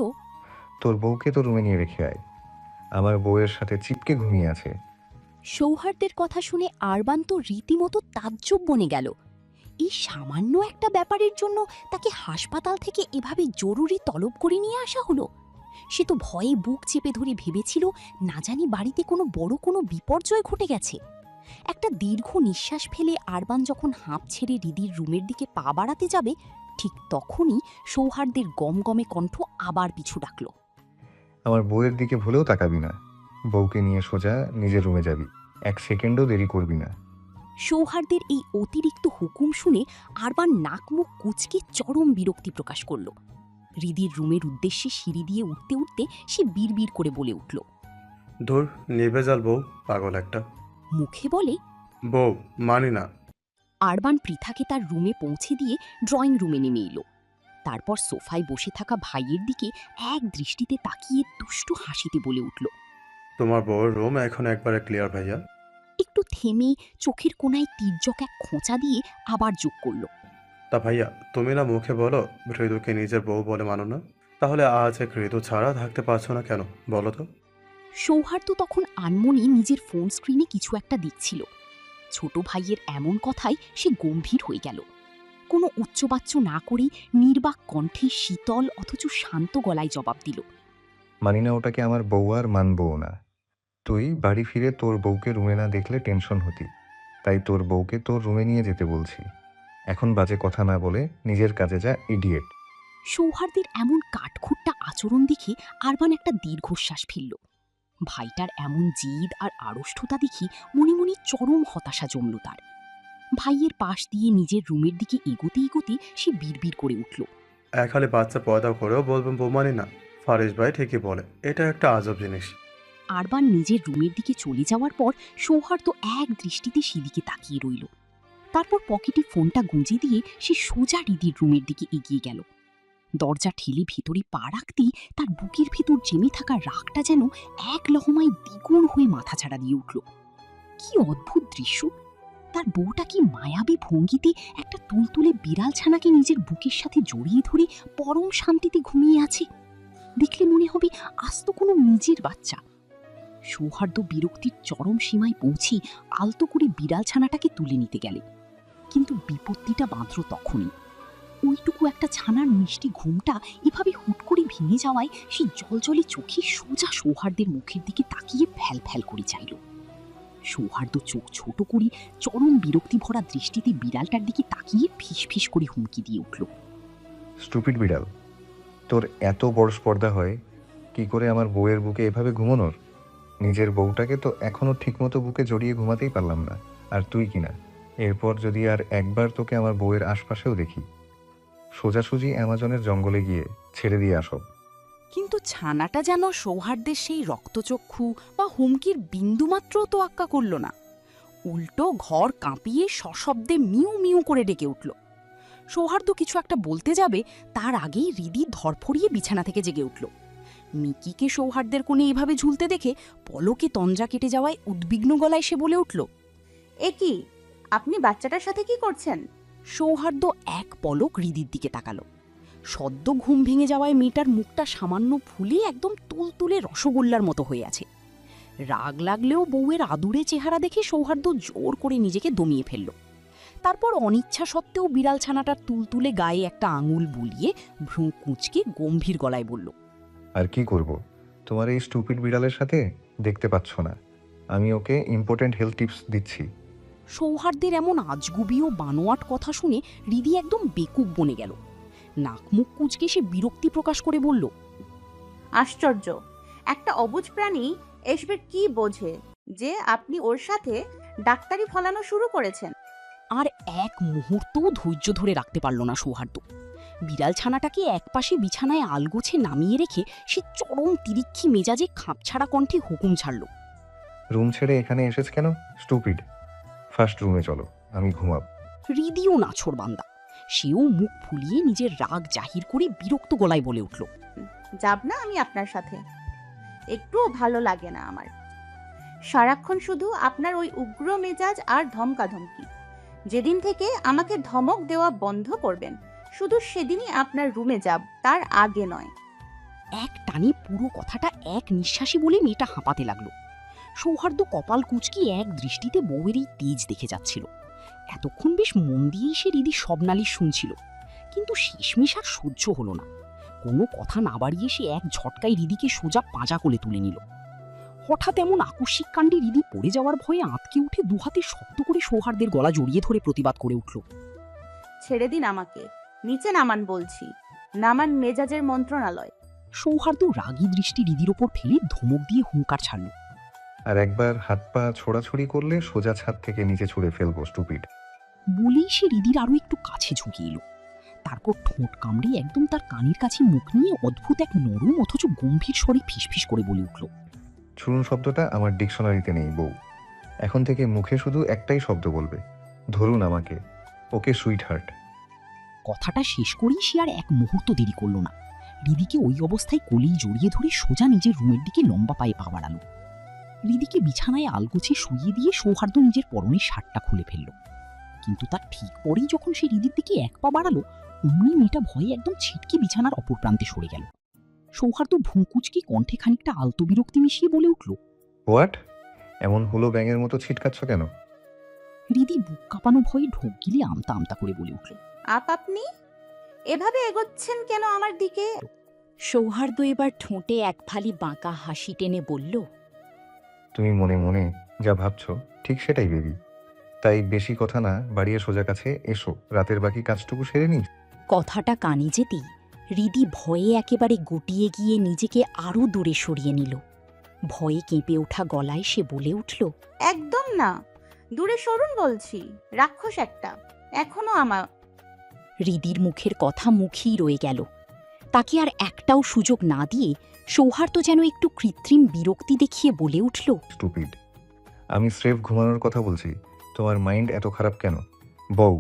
Speaker 5: তোর বউকে তো রুমে নিয়ে রেখে আয়, আমার বউয়ের সাথে চিপকে ঘুমিয়ে আছে।
Speaker 3: সৌহার্দ্যের কথা শুনে আরবান তো রীতিমতো তাজ্জব বনে গেল। এই সামান্য একটা ব্যাপারের জন্য তাকে হাসপাতাল থেকে এভাবে জরুরি তলব করে নিয়ে আসা হলো। সে তো ভয়ে বুক চেপে ধরে ভেবেছিল না জানি বাড়িতে কোনো বড় কোনো বিপর্যয় ঘটে গেছে। একটা দীর্ঘ নিঃশ্বাস ফেলে আরবান যখন হাঁপ ছেড়ে হৃদির রুমের দিকে পা বাড়াতে যাবে, ঠিক তখনই সৌহার্দ্যের গমগমে কণ্ঠ আবার পিছু ডাকল,
Speaker 5: আমার বউয়ের দিকে ভুলেও তাকাবি না, বউকে নিয়ে সোজা নিজের রুমে যাবি, 1 সেকেন্ডও দেরি করবি না।
Speaker 2: সৌহার্দ্যের এই অতিরিক্ত হুকুম শুনে আরবান নাক মুখ কুঁচকে চরম বিরক্তি প্রকাশ করল। হৃদির রুমের উদ্দেশ্যে সিঁড়ি দিয়ে উঠতে উঠতে সে বিড়বিড় করে বলে উঠল,
Speaker 9: ধুর, নির্ভেজাল বউ, পাগল একটা।
Speaker 2: মুখে বলে,
Speaker 9: বউ মানি না।
Speaker 2: আরবান পৃথাকে তার রুমে পৌঁছে দিয়ে ড্রয়িং রুমে নেমে এলো। তারপর সোফায় বসে থাকা ভাইয়ের দিকে এক দৃষ্টিতে তাকিয়ে দুষ্টু হাসিতে বলে উঠল।
Speaker 9: তোমার বউয়ের রুম এখন একবারে ক্লিয়ার ভাইয়া।
Speaker 2: একটু থেমে চোখের কোণায় তির্যক এক খোঁচা দিয়ে আবার যোগ করল।
Speaker 9: তা ভাইয়া, তুমি না মুখে বলো ঋতুকে নিজের বউ বলে মানো না, তাহলে আজ এক ঋতু ছাড়া থাকতে পারছো না কেন বলো তো?
Speaker 2: সৌহার্দ্য তখন আনমনে নিজের ফোন স্ক্রিনে কিছু একটা দেখছিল। ছোট ভাইয়ের এমন কথায় সে গম্ভীর হয়ে গেল। কোনো উচ্চবাচ্য না করেই নির্বাক কণ্ঠে শীতল অথচ শান্ত গলায় জবাব দিল।
Speaker 5: মানি না ওটাকে আমার বউ আর মানবও না। তুই বাড়ি ফিরে তোর বউকে রুমে না দেখলে টেনশন হতি, তাই তোর বউকে তোর রুমে নিয়ে যেতে বলছি। এখন বাজে কথা না বলে নিজের কাজে যা, ইডিয়েট।
Speaker 2: সৌহার্দ্যের এমন কাঠখুট্টা আচরণ দেখে আরবান একটা দীর্ঘশ্বাস ফেলল। ভাইটার এমন জিদ আর আড়ষ্ঠতা দেখি মনে মনে চরম হতাশা জমল তার। ভাইয়ের পাশ দিয়ে নিজের রুমের দিকে এগোতে এগোতে সে বিড়বিড় করে উঠল।
Speaker 9: এক হালে বাচ্চা পয়দা করেও বলবেন বউ মানি না। ফারিস ভাই ঠিকই বলে, এটা একটা আজব জিনিস।
Speaker 2: আরবান নিজের রুমের দিকে চলে যাওয়ার পর সৌহার্দ্য এক দৃষ্টিতে সেদিকে তাকিয়ে রইল। তারপর পকেটে ফোনটা গুঁজে দিয়ে সে সোজা রিদির রুমের দিকে এগিয়ে গেল। দরজা ঠেলে ভেতরে পা রাখতেই তার বুকের ভেতর জমে থাকা রাগটা যেন এক লহমায় দ্বিগুণ হয়ে মাথাছাড়া দিয়ে উঠল। কি অদ্ভুত দৃশ্য! তার বউটা কি মায়াবী ভঙ্গিতে একটা তুলতুলে বিড়াল ছানাকে নিজের বুকের সাথে জড়িয়ে ধরে পরম শান্তিতে ঘুমিয়ে আছে। দেখলে মনে হবে আস্ত কোনো নিজের বাচ্চা। সৌহার্দ্য বিরক্তির চরম সীমায় পৌঁছে আলতো করে বিড়াল ছানাটাকে তুলে নিতে গেলে, কিন্তু বিপত্তিটা বাঁধল তখনই। ওইটুকু একটা ছানার মিষ্টি ঘুমটা এভাবে হুট করে ভেঙে যাওয়ায় সে জলজলে চোখে সোজা সৌহার্দ্যের মুখের দিকে তাকিয়ে ফ্যাল ফ্যাল করে চাইল। সৌহার্দ্য চোখ ছোট করে চরম বিরক্তি ভরা দৃষ্টিতে বিড়ালটার দিকে তাকিয়ে ফিস ফিস করে হুমকি দিয়ে উঠল।
Speaker 5: স্টুপিড বিড়াল, তোর এত বড় স্পর্ধা হয় কি করে আমার বউয়ের বুকে এভাবে ঘুমানোর? নিজের বউটাকে তো এখনো ঠিকমতো বুকে জড়িয়ে ঘুমাতেই পারলাম না, আর তুই কিনা। এরপর যদি আর একবার তোকে আমার বউয়ের আশপাশেও দেখি, সোজাসুজি অ্যামাজনের জঙ্গলে গিয়ে ছেড়ে দিয়ে আসব।
Speaker 10: কিন্তু ছানাটা যেন সৌহার্দ্যের সেই রক্তচক্ষু বা হুমকির বিন্দুমাত্রও তোয়াক্কা করল না। উল্টো ঘর কাঁপিয়ে সশব্দে মিউ মিউ করে ডেকে উঠল। সৌহার্দ্য কিছু একটা বলতে যাবে তার আগেই রিদি ধরফড়িয়ে বিছানা থেকে জেগে উঠল। মিকিকে সৌহার্দ্যের কোণে এভাবে ঝুলতে দেখে পলকে তঞ্জা কেটে যাওয়ায় উদ্বিগ্ন গলায় সে বলে উঠল,
Speaker 4: এ কি, আপনি বাচ্চাটার সাথে কি করছেন?
Speaker 2: সৌহার্দ্য এক পলক রিদির দিকে তাকালো। সদ্য ঘুম ভেঙে যাওয়ায় মেয়েটার মুখটা সামান্য ফুলে একদম তুলতুলে রসগোল্লার মতো হয়ে আছে। রাগ লাগলেও বউয়ের আদুরে চেহারা দেখে সৌহার্দ্য জোর করে নিজেকে দমিয়ে ফেলল। তারপর অনিচ্ছা সত্ত্বেও বিড়াল ছানাটার তুলতুলে গায়ে একটা আঙুল বুলিয়ে ভ্রু কুঁচকে গম্ভীর গলায় বলল,
Speaker 5: আর কি করব? তোমার এই স্টুপিড বিড়ালের সাথে দেখতে পাচ্ছ না আমি ওকে ইম্পর্টেন্ট হেলথ টিপস দিচ্ছি।
Speaker 2: সৌহার্দ্যের এমন আজগুবি ও বানোয়াট কথা শুনে রিদি একদম বেকুব বনে গেল। নাক মুখ কুঁচকে সে বিরক্তি প্রকাশ করে বলল,
Speaker 4: আশ্চর্য, একটা অবুঝ প্রাণী এসবের কি বোঝে যে আপনি ওর সাথে ডাক্তারি ফলানো শুরু করেছেন?
Speaker 2: আর এক মুহূর্তও ধৈর্য ধরে রাখতে পারল না সৌহার্দ্য। বিড়াল ছানাটাকে একপাশে বিছানায় আলগোছে নামিয়ে রেখে সে চরম তিরিক্ষি মেজাজে খাপছাড়া কণ্ঠে হুকুম ছাড়ল,
Speaker 5: রুম ছেড়ে এখানে এসেছ কেন স্টুপিড? ফার্স্ট রুমে চলো, আমি ঘুমাব।
Speaker 2: হৃদিও নাছোড় বান্দা। সেও মুখ ফুলিয়ে নিজের রাগ জাহির করে বিরক্ত গলায় বলে উঠল,
Speaker 4: যাব না আমি আপনার সাথে, একটুও ভালো লাগে না আমার। সারাক্ষণ শুধু আপনার ওই উগ্র মেজাজ আর ধমকাধমকি। যেদিন থেকে আমাকে ধমক দেওয়া বন্ধ করবেন, শুধু সেদিনই আপনার রুমে যাব, তার আগে নয়।
Speaker 2: এক টানে পুরো কথাটা এক নিঃশ্বাসে বলে মেয়েটা হাঁপাতে লাগলো। সৌহার্দ্য কপাল কুঁচকি এক দৃষ্টিতে বউয়ের এই তেজ দেখে যাচ্ছিল। এতক্ষণ বেশ মন দিয়েই সে রিদি সব নালিশ শুনছিল, কিন্তু শেষমেশ আর সহ্য হলো না। কোনো কথা না বাড়িয়ে সে এক ঝটকায় রিদিকে সোজা পাঁজা কোলে তুলে নিল। হঠাৎ এমন আকস্মিক কাণ্ডে রিদি পড়ে যাওয়ার ভয়ে আঁতকে উঠে দুহাতে শক্ত করে সৌহার্দ্যের গলা জড়িয়ে ধরে প্রতিবাদ করে উঠল,
Speaker 4: ছেড়ে দিন আমাকে, নিচে নামান বলছি, নামান, মেজাজের মন্ত্রণালয়।
Speaker 2: সৌহার্দ্য রাগী দৃষ্টি রিদির ওপর ফেলে ধমক দিয়ে হুঙ্কার ছাড়ল,
Speaker 5: আর একবার হাত পা ছোড়াছুড়ি করলে সোজা ছাদ থেকে নিচে ছুঁড়ে ফেলবো স্টুপিড।
Speaker 2: বলেই সে রিদির আরো একটু কাছে ঝুঁকে এলো। তারপর ঠোঁট কামড়ে একদম তার কানের কাছে মুখ নিয়ে অদ্ভুত এক নরম অথচ গম্ভীর স্বরে ফিসফিস করে বলে উঠল,
Speaker 5: চুরুন শব্দটা আমার ডিকশনারিতে নেই বউ। এখন থেকে মুখে শুধু একটাই শব্দ বলবে, ধরুন আমাকে। ওকে সুইট হার্ট।
Speaker 2: কথাটা শেষ করেই সে আর এক মুহূর্ত দেরি করল না। রিদিকে ওই অবস্থায় কোলেই জড়িয়ে ধরে সোজা নিজের রুমের দিকে লম্বা পায়ে পা বাড়ালো। রিদিকে বিছানায় আলগোছে শুইয়ে দিয়ে সৌহার্দ্য নিজের পরনের শার্টটা খুলে ফেলল। কিন্তু তার ঠিক পরেই যখন সে রিদির দিকে এক পা বাড়ালো, অমনি মেয়েটা ভয়ে একদম ছিটকে বিছানার অপর প্রান্তে সরে গেল। সৌহার্দ্য ভুঁকুচকি কণ্ঠে খানিকটা আলতো বিরক্তি মিশিয়ে বলে উঠল,
Speaker 5: হোয়াট? এমন হলো ব্যাঙের মতো ছিটকাচ্ছ কেন?
Speaker 2: রিদি বুক কাঁপানো ভয়ে ঢোক গিলে আমতা আমতা করে বলে উঠল,
Speaker 4: আপনি এভাবে এগোচ্ছেন কেন আমার দিকে?
Speaker 3: সৌহার্দ্য এবার ঠোঁটে এক ফালি বাঁকা হাসি টেনে বলল,
Speaker 5: তুমি মনে মনে যা ভাবছো ঠিক সেটাই বেবি। তাই বেশি কথা না বাড়িয়ে সোজা কাছে এসো, রাতের বাকি কাজটুকু সেরে নি।
Speaker 3: কথাটা কানে যেতেই রিদি ভয়ে একেবারে গুটিয়ে গিয়ে নিজেকে আরো দূরে সরিয়ে নিল। ভয়ে কেঁপে ওঠা গলায় সে বলে উঠল,
Speaker 4: একদম না, দূরে সরুন বলছি, রাক্ষস একটা। এখনো আমার
Speaker 3: রিদির মুখের কথা মুখেই রয়ে গেল। তাকে আর একটাও সুযোগ না দিয়ে সৌহার্দ্য যেন একটু কৃত্রিম বিরক্তি দেখিয়ে বলে উঠল,
Speaker 5: স্টুপিড, আমি স্রেফ ঘুমানোর কথা বলছি। তোমার মাইন্ড এত খারাপ কেন বউ?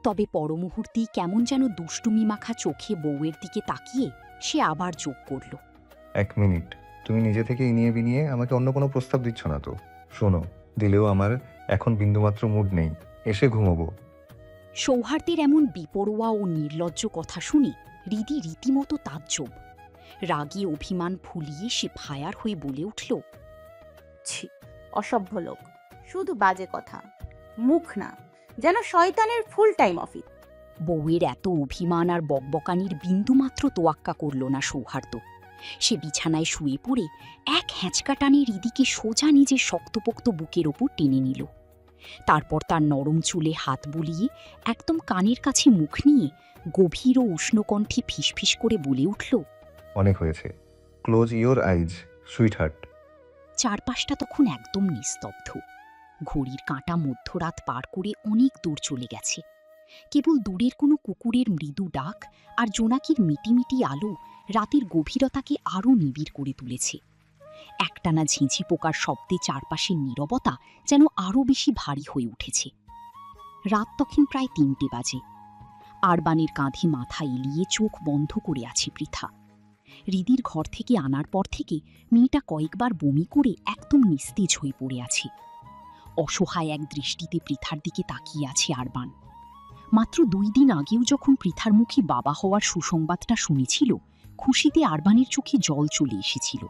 Speaker 3: তবে পরমুহূর্তেই কেমন যেন দুষ্টুমি মাখা চোখে বউয়ের দিকে তাকিয়ে সে আবার যোগ করল,
Speaker 5: 1 মিনিট, তুমি নিজে থেকে ইনিয়ে বিনিয়ে আমাকে অন্য কোনো প্রস্তাব দিচ্ছ না তো? শোনো, দিলেও আমার এখন বিন্দুমাত্র মুড নেই, এসে ঘুমোবো।
Speaker 3: সৌহার্দ্যের এমন বিপরোয়া ও নির্লজ্জ কথা শুনে রিদি রীতিমতো তাজ্জব। রাগে অভিমান ফুলিয়ে সে ফায়ার হয়ে বলে উঠল,
Speaker 4: ছি, অসভ্য লোক, শুধু বাজে কথা, মুখ না, যেন শয়তানের ফুল টাইম অফিস।
Speaker 3: বউয়ের এত অভিমান আর বকবকানির বিন্দুমাত্র তোয়াক্কা করল না সৌহার্দ্য। সে বিছানায় শুয়ে পড়ে এক হ্যাঁচকা টানে রিদিকে সোজা নিজের শক্তপোক্ত বুকের ওপর টেনে নিল। তারপর তার নরম চুলে হাত বুলিয়ে একদম কানের কাছে মুখ নিয়ে গভীর ও উষ্ণকণ্ঠে ফিসফিস করে বলে উঠল,
Speaker 5: অনেক হয়েছে, close your eyes sweet heart.
Speaker 2: চারপাশটা তখন একদম নিস্তব্ধ। ঘড়ির কাঁটা মধ্যরাত পার করে অনেক দূর চলে গেছে। কেবল দূরের কোনো কুকুরের মৃদু ডাক আর জোনাকির মিটিমিটি আলো রাতের গভীরতাকে আরও নিবিড় করে তুলেছে। একটানা ঝিঁঝি পোকার শব্দে চারপাশের নীরবতা যেন আরও বেশি ভারী হয়ে উঠেছে। রাত তখন প্রায় 3টে বাজে। আরবানের কাঁধে মাথা এলিয়ে চোখ বন্ধ করে আছে পৃথা। রিদির ঘর থেকে আনার পর থেকে মেয়েটা কয়েকবার বমি করে একদম নিস্তেজ হয়ে পড়ে আছে। অসহায় এক দৃষ্টিতে পৃথার দিকে তাকিয়ে আছে আরবান। মাত্র 2 দিন আগেও যখন পৃথার মুখে বাবা হওয়ার সুসংবাদটা শুনেছিল, খুশিতে আরবানের চোখে জল চলে এসেছিল।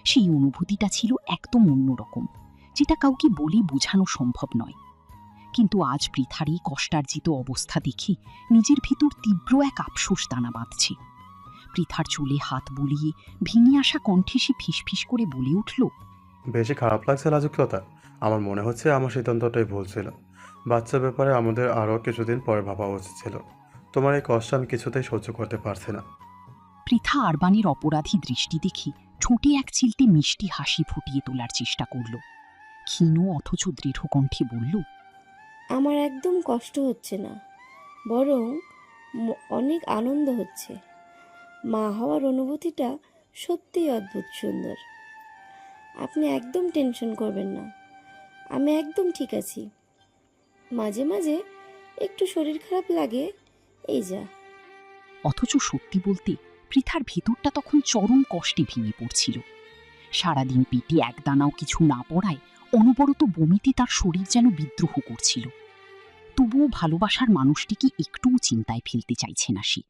Speaker 2: সেই অনুভূতিটা ছিল একদম অন্যরকম, যেটা কাউকে বলে বোঝানো সম্ভব নয়। কিন্তু আজ পৃথার এই কষ্টার্জিত অবস্থা দেখে নিজের ভিতর তীব্র এক আফসোস দানা বাঁধছে। পৃথার চুলে হাত বুলিয়ে ভেঙে আসা কণ্ঠে সে ফিসফিস করে বলে উঠল,
Speaker 9: বেশি খারাপ লাগছে লাজুকলতা? আমার মনে হচ্ছে আমার সিদ্ধান্তটাই ভুল ছিল। বাচ্চার ব্যাপারে আমাদের আরও কিছুদিন পরে ভাবা উচিত ছিল। তোমার এই কষ্ট আমি কিছুতেই সহ্য করতে পারছি না।
Speaker 2: পৃথা আরবানের অপরাধী দৃষ্টি দেখে ঠোঁটে এক চিলতে মিষ্টি হাসি ফুটিয়ে তোলার চেষ্টা করল। ক্ষীণ অথচ দৃঢ় কণ্ঠে বলল,
Speaker 11: আমার একদম কষ্ট হচ্ছে না, বরং অনেক আনন্দ হচ্ছে। মা হওয়ার অনুভূতিটা সত্যিই অদ্ভুত সুন্দর। আপনি একদম টেনশন করবেন না, আমি একদম ঠিক আছি। মাঝে মাঝে একটু শরীর খারাপ লাগে, এই যা।
Speaker 2: অথচ সত্যি বলতে পৃথার ভেতরটা তখন চরম কষ্টে ভেঙে পড়ছিল। সারাদিন পেটে একদানাও কিছু না পড়ায় অনবরত বমিতে তার শরীর যেন বিদ্রোহ করছিল। তবুও ভালোবাসার মানুষটিকে একটুও চিন্তায় ফেলতে চাইছে না সে।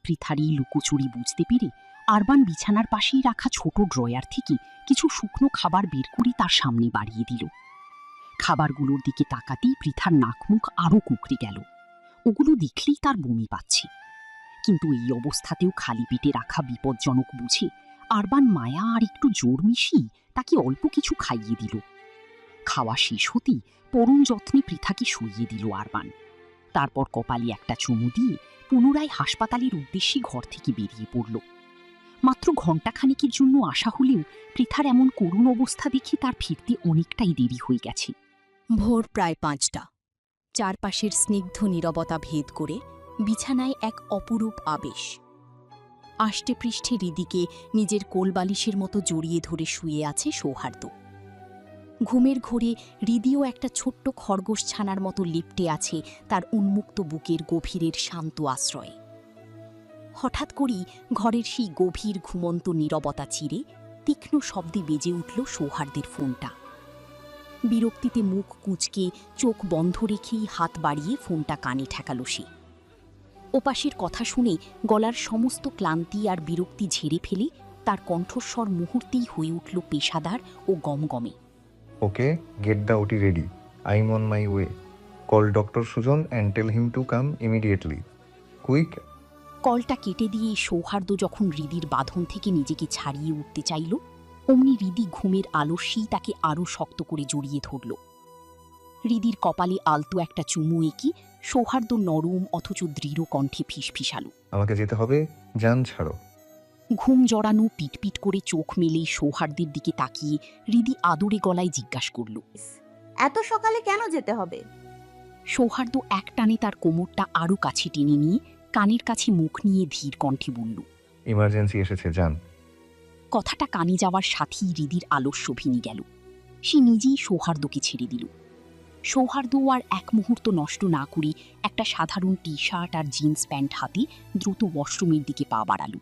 Speaker 2: পৃথার এই লুকোচুরি বুঝতে পেরে আরবান বিছানার পাশেই রাখা ছোট ড্রয়ার থেকে কিছু শুকনো খাবার বের করে তার সামনে বাড়িয়ে দিল। খাবারগুলোর দিকে তাকাতেই পৃথার নাক মুখ আরও কুঁকড়ে গেল। ওগুলো দেখলেই তার বমি পাচ্ছে। কিন্তু এই অবস্থাতেও খালি পেটে রাখা বিপজ্জনক বুঝে আরবান মায়া আর একটু জোর মিশিয়ে তাকে অল্প কিছু খাইয়ে দিল। খাওয়া শেষ হতেই পরম যত্নে পৃথাকে শুইয়ে দিল আরবান। তারপর কপালে একটা চুমু দিয়ে পুনরায় হাসপাতালের উদ্দেশ্যে ঘর থেকে বেরিয়ে পড়ল। মাত্র ঘণ্টাখানেকের জন্য আসা হলেও পৃথার এমন করুণ অবস্থা দেখে তার ফিরতে অনেকটাই দেরি হয়ে গেছে।
Speaker 3: ভোর প্রায় 5টা। চারপাশের স্নিগ্ধ নীরবতা ভেদ করে বিছানায় এক অপরূপ আবেশ। আষ্টেপৃষ্ঠে রিদিকে নিজের কোলবালিশের মতো জড়িয়ে ধরে শুয়ে আছে সৌহার্দ্য।
Speaker 2: ঘুমের ঘোরে হৃদিও একটা ছোট্ট খরগোশ ছানার মতো লিপ্টে আছে তার উন্মুক্ত বুকের গভীরের শান্ত আশ্রয়ে। হঠাৎ করেই ঘরের সেই গভীর ঘুমন্ত নীরবতা চিরে তীক্ষ্ণ শব্দে বেজে উঠল সৌহার্দের ফোনটা। বিরক্তিতে মুখ কুঁচকে চোখ বন্ধ রেখেই হাত বাড়িয়ে ফোনটা কানে ঠেকাল সে। ওপাশের কথা শুনে গলার সমস্ত ক্লান্তি আর বিরক্তি ঝেড়ে ফেলে তার কণ্ঠস্বর মুহূর্তেই হয়ে উঠল পেশাদার ও গমগমে।
Speaker 5: Okay, get the OT ready. I am on my way. Call doctor Sujan and tell him to come immediately. Quick.
Speaker 2: কলটা কেটে দিয়ে সৌহার্দ্য যখন হৃদির বাঁধন থেকে নিজেকে ছাড়িয়ে উঠতে চাইল, অমনি হৃদি ঘুমের আলস্যেই তাকে আরও শক্ত করে জড়িয়ে ধরল। হৃদির কপালে আলতো একটা চুমু এঁকে সৌহার্দ্য নরম অথচ দৃঢ় কণ্ঠে ফিসফিসালো।
Speaker 5: আমাকে যেতে হবে, যান ছাড়ো।
Speaker 2: ঘুম জড়ানো পিটপিট করে চোখ মেলেই সৌহার্দ্যের দিকে তাকিয়ে হৃদি আদুরে গলায় জিজ্ঞাসা করল,
Speaker 4: এত সকালে কেন যেতে হবে?
Speaker 2: সৌহার্দ্য একটানে তার কোমরটা আরও কাছে টেনে নিয়ে কানের কাছে মুখ নিয়ে ধীর কণ্ঠে বলল,
Speaker 5: ইমার্জেন্সি এসেছে, যান।
Speaker 2: কথাটা কানে যাওয়ার সাথেই হৃদির আলস্য ভেঙে গেল। সে নিজেই সৌহার্দ্যকে ছেড়ে দিল। সৌহার্দ্য আর এক মুহূর্ত নষ্ট না করে একটা সাধারণ টি শার্ট আর জিন্স প্যান্ট হাতে দ্রুত ওয়াশরুমের দিকে পা বাড়াল।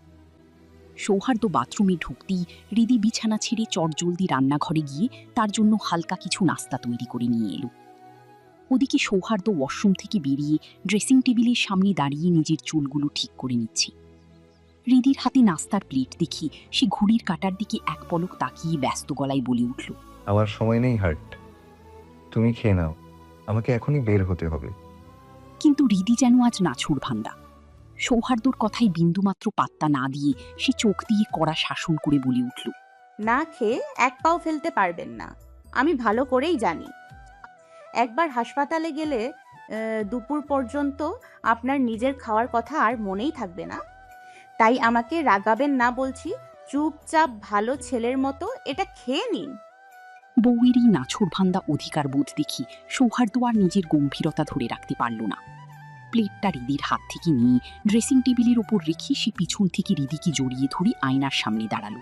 Speaker 2: সৌহার্দ্য বাথরুমে ঢুকতেই হৃদি বিছানা ছেড়ে চটজলদি রান্নাঘরে গিয়ে তার জন্য হালকা কিছু নাস্তা তৈরি করে নিয়ে এলো। ওদিকে সৌহার্দ্য ওয়াশরুম থেকে বেরিয়ে ড্রেসিং টেবিলের সামনে দাঁড়িয়ে নিজের চুলগুলো ঠিক করে নিচ্ছে। হৃদির হাতে নাস্তার প্লেট দেখি সে ঘড়ির কাঁটার দিকে এক পলক তাকিয়ে ব্যস্ত গলায় বলে উঠল,
Speaker 5: আমার সময় নেই হার্ট, তুমি খেয়ে নাও, আমাকে এখনই বের হতে হবে।
Speaker 2: কিন্তু হৃদি যেন আজ নাছুড় ভান্দা। সৌহার্দ্যর কথায় বিন্দুমাত্র পাত্তা না দিয়ে সে চোখ দিয়ে কড়া শাসন করে বলে উঠল,
Speaker 4: না খেয়ে এক পাও ফেলতে পারবেন না, আমি ভালো করেই জানি। একবার হাসপাতালে গেলে দুপুর পর্যন্ত আপনার নিজের খাওয়ার কথা আর মনেই থাকবে না। তাই আমাকে রাগাবেন না বলছি, চুপচাপ ভালো ছেলের মতো এটা খেয়ে নিন।
Speaker 2: বউয়েরই নাছুড় ভান্দা অধিকার বোধ দেখি সৌহার্দ্য আর নিজের গম্ভীরতা ধরে রাখতে পারল না। প্লেটটা হৃদির হাত থেকে নিয়ে ড্রেসিং টেবিলের ওপর রেখে সে পিছন থেকে হৃদিকে জড়িয়ে ধরে আয়নার সামনে দাঁড়ালো।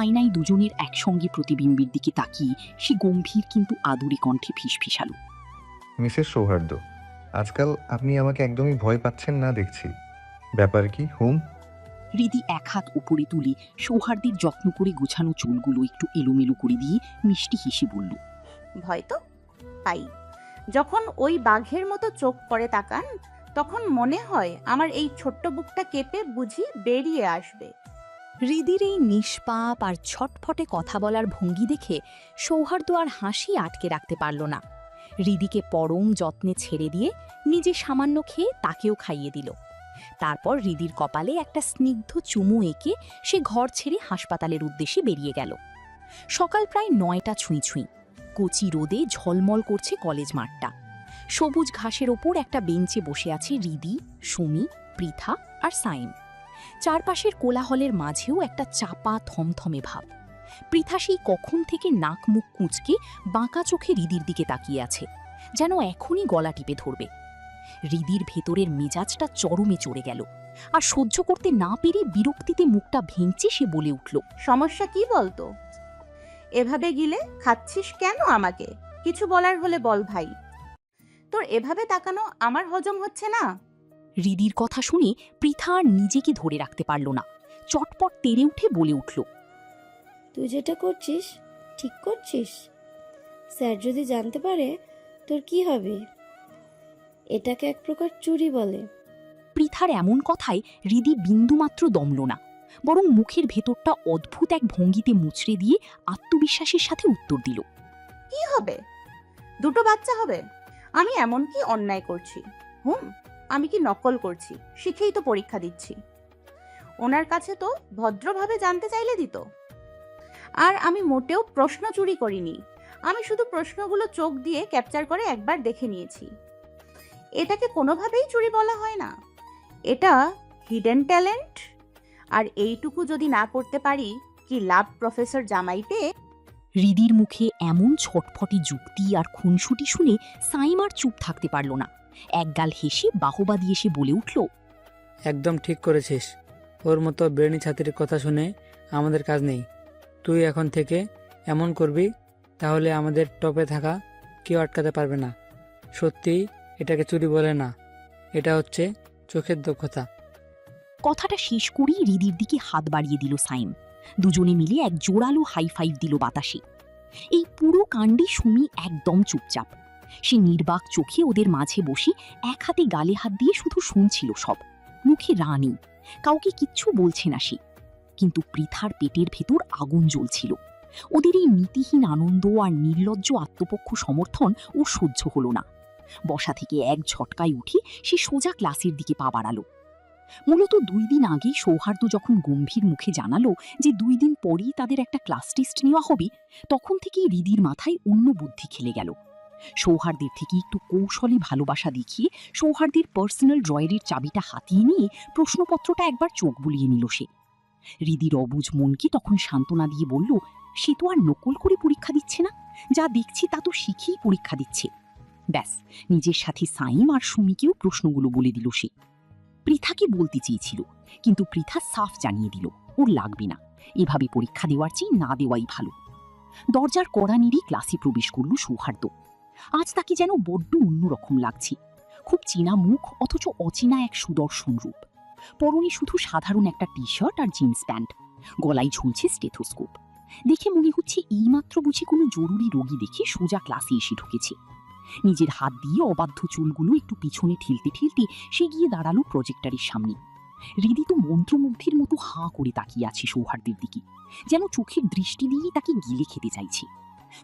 Speaker 2: আয়নায় দুজনের একসঙ্গে প্রতিবিম্বের দিকে তাকিয়ে সে গম্ভীর কিন্তু আদুরে কণ্ঠে ফিসফিসালো,
Speaker 5: মিসেস সৌহার্দ্য, আজকাল আপনি আমাকে একদমই ভয় পাচ্ছেন না দেখছি। ব্যাপার কি হুম?
Speaker 2: হৃদি এক হাত উপরে তুলে সৌহার্দ্যের যত্ন করে গোছানো চুলগুলো একটু এলোমেলো করে দিয়ে মিষ্টি হেসে বলল,
Speaker 4: ভয় তো পাই। যখন ওই বাঘের মতো চোখ পড়ে তাকান, তখন মনে হয় আমার এই ছোট্ট বুকটা কেঁপে বুঝি বেরিয়ে আসবে।
Speaker 3: হৃদির এই নিষ্পাপ আর ছটফটে কথা বলার ভঙ্গি দেখে সৌহার্দ্য আর হাসি আটকে রাখতে পারল না। হৃদিকে পরম যত্নে ছেড়ে দিয়ে নিজে সামান্য খেয়ে তাকেও খাইয়ে দিল। তারপর হৃদির কপালে একটা স্নিগ্ধ চুমু এঁকে সে ঘর ছেড়ে হাসপাতালের উদ্দেশ্যে বেরিয়ে গেল। সকাল প্রায় 9টা ছুঁই ছুঁই। কচি রোদে ঝলমল করছে কলেজ মাঠটা। সবুজ ঘাসের ওপর একটা বেঞ্চে বসে আছে হৃদি, সুমি, পৃথা আর সাইম। চারপাশের কোলাহলের মাঝেও একটা চাপা থমথমে ভাব। পৃথা সেই কখন থেকে নাক মুখ কুঁচকে বাঁকা চোখে হৃদির দিকে তাকিয়ে আছে, যেন এখনই গলা টিপে ধরবে। হৃদির ভেতরের মেজাজটা চরমে চড়ে গেল, আর সহ্য করতে না পেরে বিরক্তিতে মুখটা ভেঙচে সে বলে উঠল,
Speaker 4: সমস্যা কি বলতো? এভাবে গিলে খাচ্ছিস কেন আমাকে? কিছু বলার হলে বল ভাই। তোর এভাবে তাকানো আমার হজম হচ্ছে না।
Speaker 2: হৃদির কথা শুনে পৃথা আর নিজেকে ধরে রাখতে পারল না, চটপট তেড়ে উঠে বলে উঠল,
Speaker 11: তুই যেটা করছিস ঠিক করছিস? স্যার যদি জানতে পারে তোর কি হবে? এটাকে এক প্রকার চুরি বলে।
Speaker 2: পৃথার এমন কথায় হৃদি বিন্দুমাত্র দমল না, বরং মুখের ভেতরটা অদ্ভুত এক ভঙ্গিতে মুচড়ে দিয়ে আত্মবিশ্বাসের সাথে উত্তর দিল,
Speaker 4: কি হবে? দুটো বাচ্চা হবে। আমি এমন কি অন্যায় করছি? আমি কি নকল করছি? শিখেই তো পরীক্ষা দিচ্ছি। ওনার কাছে তো ভদ্রভাবে জানতে চাইলে দিত। আর আমি মোটেও প্রশ্ন চুরি করিনি, আমি শুধু প্রশ্নগুলো চোখ দিয়ে ক্যাপচার করে একবার দেখে নিয়েছি। এটাকে কোনোভাবেই চুরি বলা হয় না, এটা হিডেন ট্যালেন্ট। আর এইটুকু যদি না করতে পারি, কি লাভ প্রফেসর জামাই পেয়ে?
Speaker 2: হৃদির মুখে এমন ছটফটে যুক্তি আর খুনসুটি শুনে সাইম আর চুপ থাকতে পারল না। একগাল হেসে বাহবা দিয়ে সে বলে উঠল,
Speaker 1: একদম ঠিক করেছিস। ওর মতো ব্রেনি ছাত্রীর কথা শুনে আমাদের কাজ নেই। তুই এখন থেকে এমন করবি তাহলে আমাদের টপে থাকা কেউ আটকাতে পারবে না। সত্যি এটাকে চুরি বলে না, এটা হচ্ছে চোখের দক্ষতা।
Speaker 2: কথাটা শেষ করেই হৃদির দিকে হাত বাড়িয়ে দিল সাইম। দুজনে মিলে এক জোরালো হাই ফাইভ দিল বাতাসে। এই পুরো কাণ্ডে সুমি একদম চুপচাপ। সে নির্বাক চোখে ওদের মাঝে বসে এক হাতে গালে হাত দিয়ে শুধু শুনছিল সব। মুখে রা নেই, কাউকে কিচ্ছু বলছে না সে। কিন্তু পৃথার পেটের ভেতর আগুন জ্বলছিল। ওদের এই নীতিহীন আনন্দ আর নির্লজ্জ আত্মপক্ষ সমর্থন ও সহ্য হলো না। বসা থেকে এক ঝটকায় উঠে সে সোজা ক্লাসের দিকে পা বাড়ালো। মূলত 2 দিন আগে সৌহার্দ্য যখন গম্ভীর মুখে জানালো যে 2 দিন পরেই তাদের একটা ক্লাস টেস্ট নেওয়া হবে, তখন থেকেই হৃদির মাথায় অন্য বুদ্ধি খেলে গেল। সৌহার্দ্যের থেকে একটু কৌশলী ভালোবাসা দেখিয়ে সৌহার্দ্যের পার্সোনাল ড্রয়ারের চাবিটা হাতিয়ে নিয়ে প্রশ্নপত্রটা একবার চোখ বুলিয়ে নিল সে। হৃদির অবুঝ মনকে তখন সান্ত্বনা দিয়ে বলল, সে তো আর নকল করে পরীক্ষা দিচ্ছে না, যা দেখছি তা তো শিখেই পরীক্ষা দিচ্ছে। ব্যাস, নিজের সাথে সাইম আর সুমিকেও প্রশ্নগুলো বলে দিল সে। পৃথাকে বলতে চেয়েছিল, কিন্তু পৃথা সাফ জানিয়ে দিল ওর লাগবে না, এভাবে পরীক্ষা দেওয়ার চেয়ে না দেওয়াই ভালো। দরজার কড়া নেড়ে ক্লাসে প্রবেশ করল সৌহার্দ্য। আজ তাকে যেন বড্ড অন্যরকম লাগছে। খুব চেনা মুখ, অথচ অচেনা এক সুদর্শন রূপ। পরনে শুধু সাধারণ একটা টি শার্ট আর জিন্স প্যান্ট, গলায় ঝুলছে স্টেথোস্কোপ। দেখে মনে হচ্ছে এইমাত্র বুঝি কোনো জরুরি রোগী দেখে সোজা ক্লাসে এসে ঢুকেছে। নিজের হাত দিয়ে অবাধ্য চুলগুলো একটু পিছনে ঠেলতে ঠেলতে সে গিয়ে দাঁড়ালো প্রজেক্টরের সামনে। হৃদি তো মন্ত্রমুগ্ধের মতো হাঁ করে তাকিয়ে আছে সৌহার্দ্যের দিকে, যেন চোখের দৃষ্টি দিয়ে তাকে গিলে খেতে চাইছে।